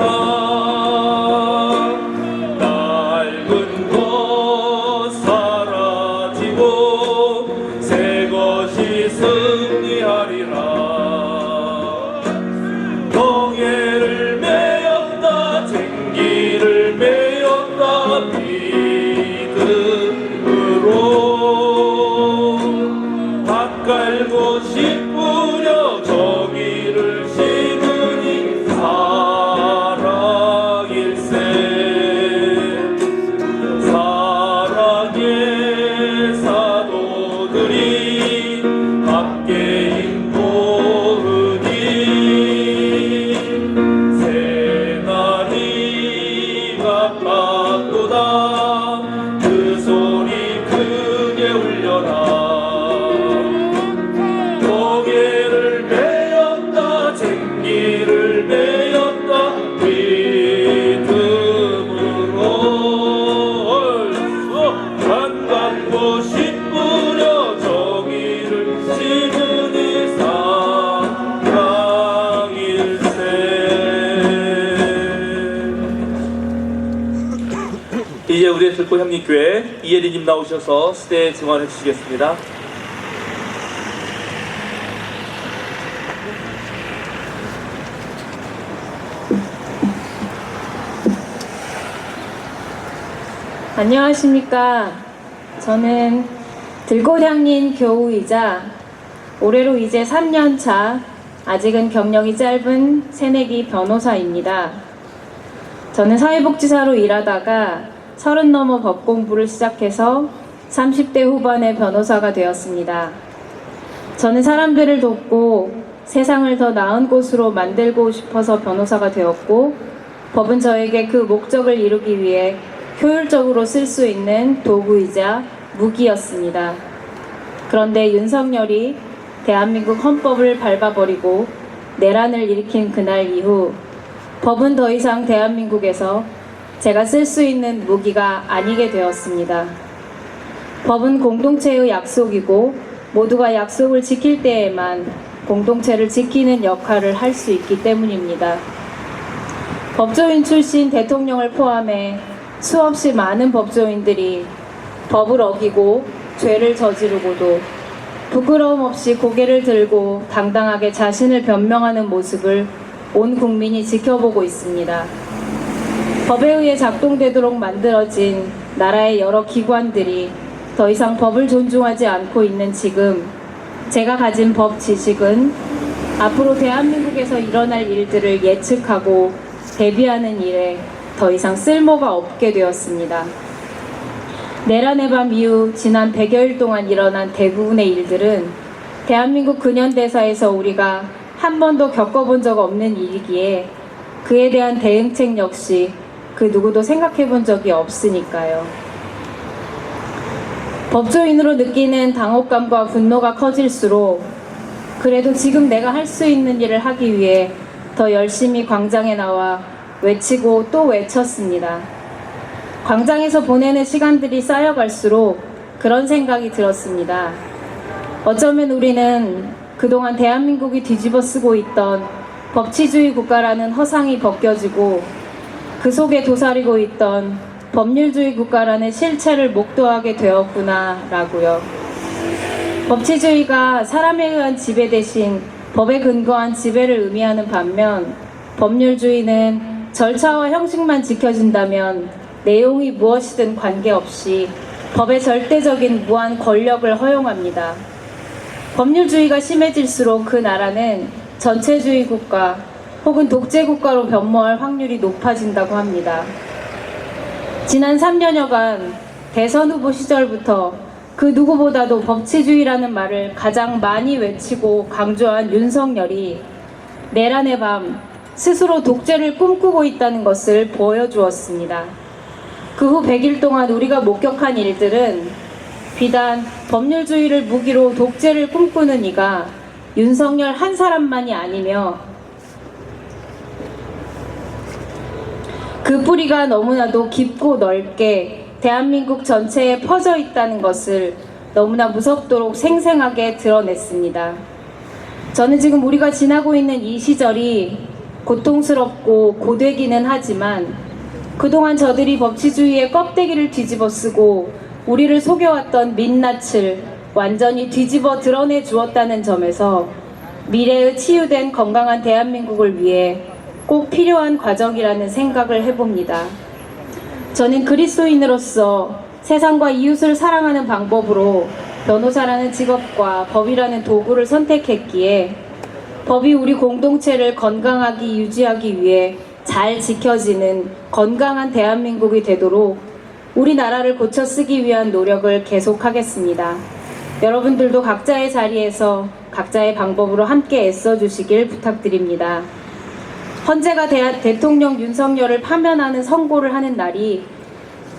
낡은 것 사라지고 새 것이 승리하리라. 멍에를 메었다 쟁기를 메었다 믿음으로 밭 갈고 씨 뿌려 정의를 심으니 사랑일세. 사랑의 사도들이 함께 인도하니 새날이 가깝도다. 그 소리 크게 울려라. 멍에를 메었다 쟁기를 메었다 믿음으로 반갑고 씨 뿌려 정의를 심으니 사랑일세. 이제 우리의 들꽃 향림교회 이혜리님 나오셔서 시대에 증언해 주시겠습니다. 안녕하십니까. 저는 들꽃향린 교우이자 올해로 이제 3년차 아직은 경력이 짧은 새내기 변호사입니다. 저는 사회복지사로 일하다가 30 넘어 법 공부를 시작해서 30대 후반에 변호사가 되었습니다. 저는 사람들을 돕고 세상을 더 나은 곳으로 만들고 싶어서 변호사가 되었고, 법은 저에게 그 목적을 이루기 위해 효율적으로 쓸 수 있는 도구이자 무기였습니다. 그런데 윤석열이 대한민국 헌법을 밟아버리고 내란을 일으킨 그날 이후 법은 더 이상 대한민국에서 제가 쓸 수 있는 무기가 아니게 되었습니다. 법은 공동체의 약속이고 모두가 약속을 지킬 때에만 공동체를 지키는 역할을 할 수 있기 때문입니다. 법조인 출신 대통령을 포함해 수없이 많은 법조인들이 법을 어기고 죄를 저지르고도 부끄러움 없이 고개를 들고 당당하게 자신을 변명하는 모습을 온 국민이 지켜보고 있습니다. 법에 의해 작동되도록 만들어진 나라의 여러 기관들이 더 이상 법을 존중하지 않고 있는 지금, 제가 가진 법 지식은 앞으로 대한민국에서 일어날 일들을 예측하고 대비하는 일에 더 이상 쓸모가 없게 되었습니다. 내란의 밤 이후 지난 100여일 동안 일어난 대부분의 일들은 대한민국 근현대사에서 우리가 한 번도 겪어본 적 없는 일이기에 그에 대한 대응책 역시 그 누구도 생각해 본 적이 없으니까요. 법조인으로 느끼는 당혹감과 분노가 커질수록 그래도 지금 내가 할 수 있는 일을 하기 위해 더 열심히 광장에 나와 외치고 또 외쳤습니다. 광장에서 보내는 시간들이 쌓여갈수록 그런 생각이 들었습니다. 어쩌면 우리는 그동안 대한민국이 뒤집어 쓰고 있던 법치주의 국가라는 허상이 벗겨지고 그 속에 도사리고 있던 법률주의 국가라는 실체를 목도하게 되었구나라고요. 법치주의가 사람에 의한 지배 대신 법에 근거한 지배를 의미하는 반면 법률주의는 절차와 형식만 지켜진다면 내용이 무엇이든 관계없이 법의 절대적인 무한 권력을 허용합니다. 법률주의가 심해질수록 그 나라는 전체주의 국가 혹은 독재 국가로 변모할 확률이 높아진다고 합니다. 지난 3년여간 대선 후보 시절부터 그 누구보다도 법치주의라는 말을 가장 많이 외치고 강조한 윤석열이 내란의 밤 스스로 독재를 꿈꾸고 있다는 것을 보여주었습니다. 그 후 100일 동안 우리가 목격한 일들은 비단 법률주의를 무기로 독재를 꿈꾸는 이가 윤석열 한 사람만이 아니며 그 뿌리가 너무나도 깊고 넓게 대한민국 전체에 퍼져 있다는 것을 너무나 무섭도록 생생하게 드러냈습니다. 저는 지금 우리가 지나고 있는 이 시절이 고통스럽고 고되기는 하지만 그동안 저들이 법치주의의 껍데기를 뒤집어 쓰고 우리를 속여왔던 민낯을 완전히 뒤집어 드러내 주었다는 점에서 미래의 치유된 건강한 대한민국을 위해 꼭 필요한 과정이라는 생각을 해봅니다. 저는 그리스도인으로서 세상과 이웃을 사랑하는 방법으로 변호사라는 직업과 법이라는 도구를 선택했기에 법이 우리 공동체를 건강하게 유지하기 위해 잘 지켜지는 건강한 대한민국이 되도록 우리나라를 고쳐 쓰기 위한 노력을 계속하겠습니다. 여러분들도 각자의 자리에서 각자의 방법으로 함께 애써주시길 부탁드립니다. 헌재가 대통령 윤석열을 파면하는 선고를 하는 날이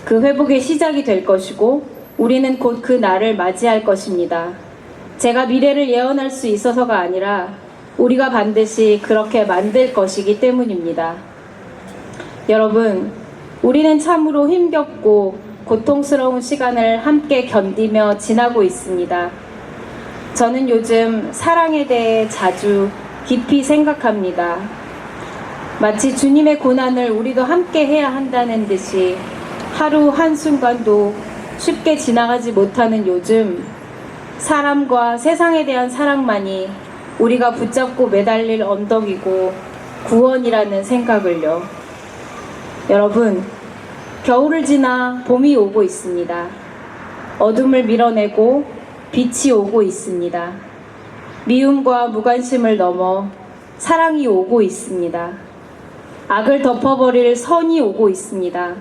그 회복의 시작이 될 것이고 우리는 곧 그 날을 맞이할 것입니다. 제가 미래를 예언할 수 있어서가 아니라 우리가 반드시 그렇게 만들 것이기 때문입니다. 여러분, 우리는 참으로 힘겹고 고통스러운 시간을 함께 견디며 지나고 있습니다. 저는 요즘 사랑에 대해 자주 깊이 생각합니다. 마치 주님의 고난을 우리도 함께 해야 한다는 듯이 하루 한순간도 쉽게 지나가지 못하는 요즘 사람과 세상에 대한 사랑만이 우리가 붙잡고 매달릴 언덕이고 구원이라는 생각을요. 여러분, 겨울을 지나 봄이 오고 있습니다. 어둠을 밀어내고 빛이 오고 있습니다. 미움과 무관심을 넘어 사랑이 오고 있습니다. 악을 덮어버릴 선이 오고 있습니다.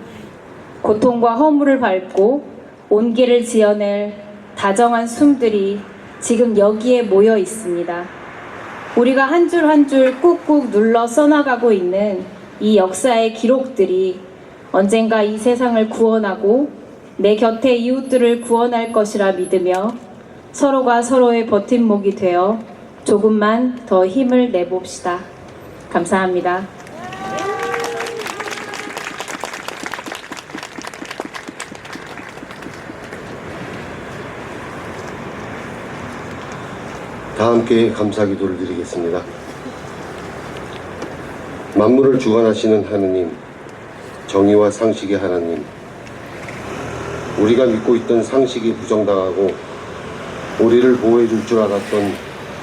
고통과 허물을 밟고 온기를 지어낼 다정한 숨들이 지금 여기에 모여 있습니다. 우리가 한 줄 한 줄 꾹꾹 눌러 써나가고 있는 이 역사의 기록들이 언젠가 이 세상을 구원하고 내 곁의 이웃들을 구원할 것이라 믿으며 서로가 서로의 버팀목이 되어 조금만 더 힘을 내봅시다. 감사합니다. 다 함께 감사기도를 드리겠습니다. 만물을 주관하시는 하느님, 정의와 상식의 하나님, 우리가 믿고 있던 상식이 부정당하고 우리를 보호해 줄 줄 알았던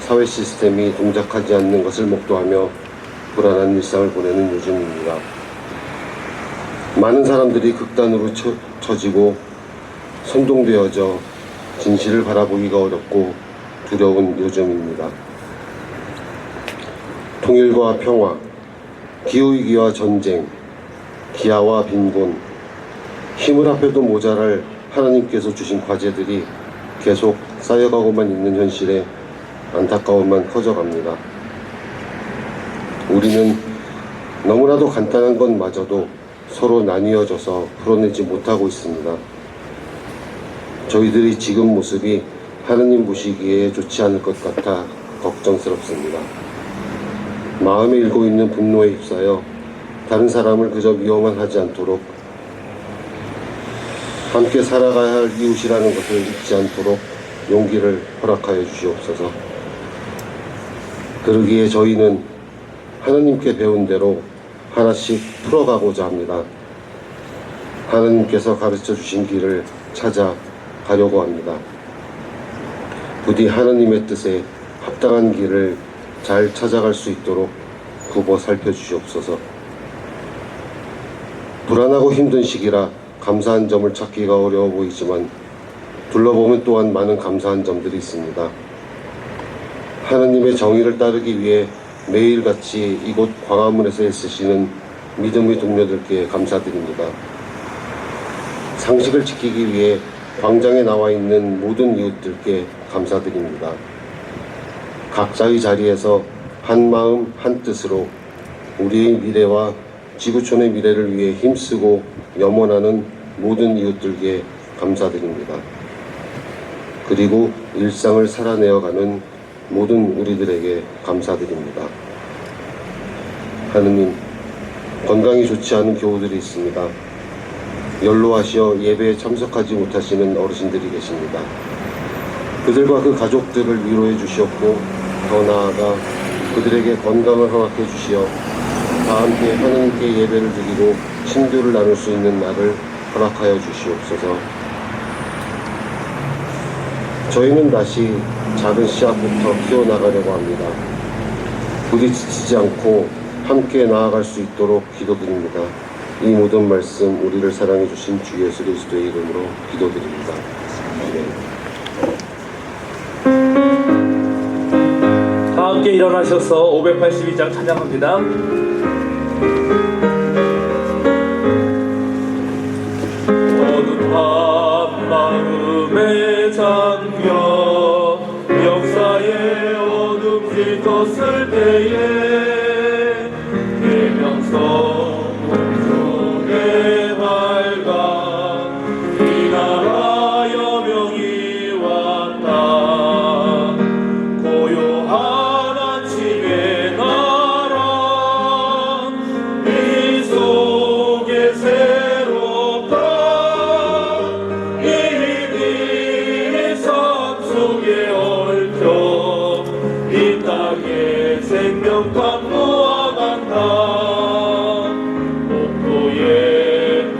사회 시스템이 동작하지 않는 것을 목도하며 불안한 일상을 보내는 요즘입니다. 많은 사람들이 극단으로 처지고 선동되어져 진실을 바라보기가 어렵고 두려운 요즘입니다. 통일과 평화, 기후위기와 전쟁, 기아와 빈곤, 힘을 합해도 모자랄 하나님께서 주신 과제들이 계속 쌓여가고만 있는 현실에 안타까움만 커져갑니다. 우리는 너무나도 간단한 것마저도 서로 나뉘어져서 풀어내지 못하고 있습니다. 저희들이 지금 모습이 하느님 보시기에 좋지 않을 것 같아 걱정스럽습니다. 마음에 일고 있는 분노에 휩싸여 다른 사람을 그저 미워만 하지 않도록, 함께 살아가야 할 이웃이라는 것을 잊지 않도록 용기를 허락하여 주시옵소서. 그러기에 저희는 하나님께 배운 대로 하나씩 풀어가고자 합니다. 하나님께서 가르쳐 주신 길을 찾아 가려고 합니다. 부디 하나님의 뜻에 합당한 길을 잘 찾아갈 수 있도록 굽어 살펴주시옵소서. 불안하고 힘든 시기라 감사한 점을 찾기가 어려워 보이지만 둘러보면 또한 많은 감사한 점들이 있습니다. 하나님의 정의를 따르기 위해 매일같이 이곳 광화문에서 애쓰시는 믿음의 동료들께 감사드립니다. 상식을 지키기 위해 광장에 나와 있는 모든 이웃들께 감사드립니다. 각자의 자리에서 한 마음 한 뜻으로 우리의 미래와 지구촌의 미래를 위해 힘쓰고 염원하는 모든 이웃들께 감사드립니다. 그리고 일상을 살아내어가는 모든 우리들에게 감사드립니다. 하느님, 건강이 좋지 않은 교우들이 있습니다. 연로하시어 예배에 참석하지 못하시는 어르신들이 계십니다. 그들과 그 가족들을 위로해 주시옵고 더 나아가 그들에게 건강을 허락해 주시어 다 함께 하느님께 예배를 드리고 친교를 나눌 수 있는 날을 허락하여 주시옵소서. 저희는 다시 작은 씨앗부터 키워나가려고 합니다. 부디 지치지 않고 함께 나아갈 수 있도록 기도드립니다. 이 모든 말씀 우리를 사랑해 주신 주 예수 그리스도의 이름으로 기도드립니다. 아멘. 다 함께 일어나셔서 582장 찬양합니다. 어두운 마음에 잠겨 역사의 어둠 짙었을 때에 계명성 속에 밝아 이 나라 여명이 왔다. 고요한 아침의 나라 이 속에 새롭다. 이미 삶 속에 얽혀 이 땅에 생명과 모아간다. 복도에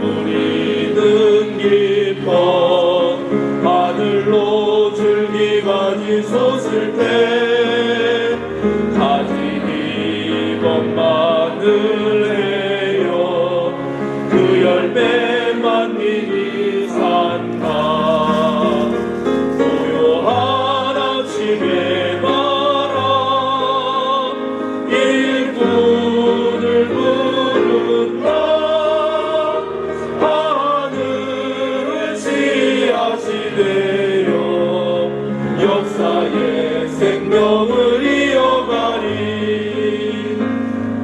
뿌리는 깊어 하늘로 줄기가 솟을 때 가지 이것만을 해요. 그 열매 만민이 산다. 고요한 아침의 나라 일꾼을 부른다. 하늘을 씨앗이 되어 역사의 생명을 이어가리.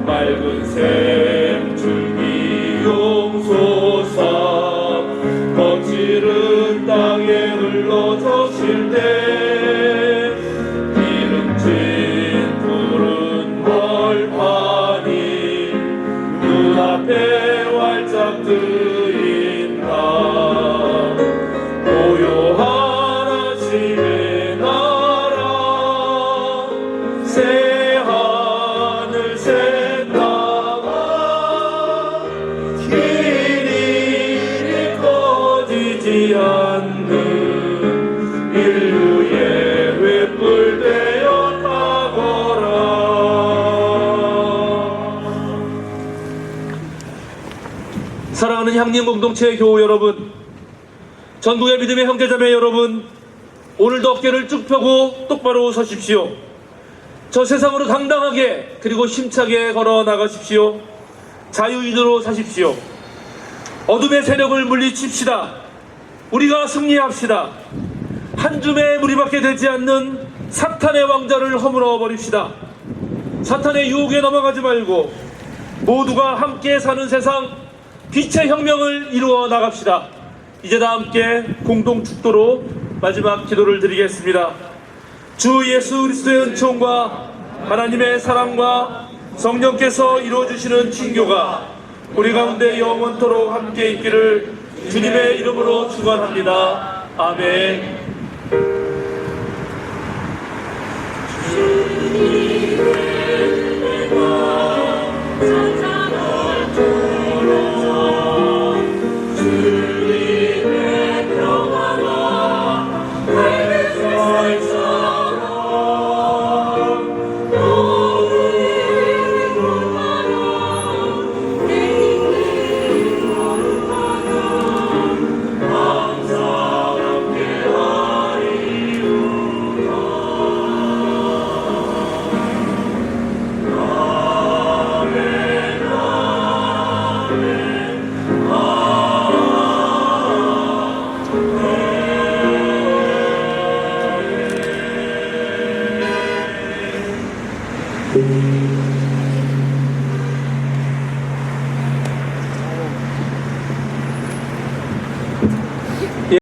맑은 샘 줄기 용솟아 거칠은 땅에 흘러젖을 때 기름진 푸른 벌판이 눈앞에 활짝 뜨인다. 고요한 아침의 나라 새 하늘 새 나라 길이 꺼지지 않는 인류의 횃불 되어 타거라. 사랑하는 향림 공동체 교우 여러분, 전국의 믿음의 형제자매 여러분, 오늘도 어깨를 쭉 펴고 똑바로 서십시오. 저 세상으로 당당하게 그리고 힘차게 걸어 나가십시오. 자유인으로 사십시오. 어둠의 세력을 물리칩시다. 우리가 승리합시다. 한 줌의 무리밖에 되지 않는 사탄의 왕자를 허물어 버립시다. 사탄의 유혹에 넘어가지 말고 모두가 함께 사는 세상, 빛의 혁명을 이루어 나갑시다. 이제 다 함께 공동 축도로 마지막 기도를 드리겠습니다. 주 예수 그리스도의 은총과 하나님의 사랑과 성령께서 이루어주시는 친교가 우리 가운데 영원토록 함께 있기를 주님의 이름으로 축원합니다. 아멘. 주 주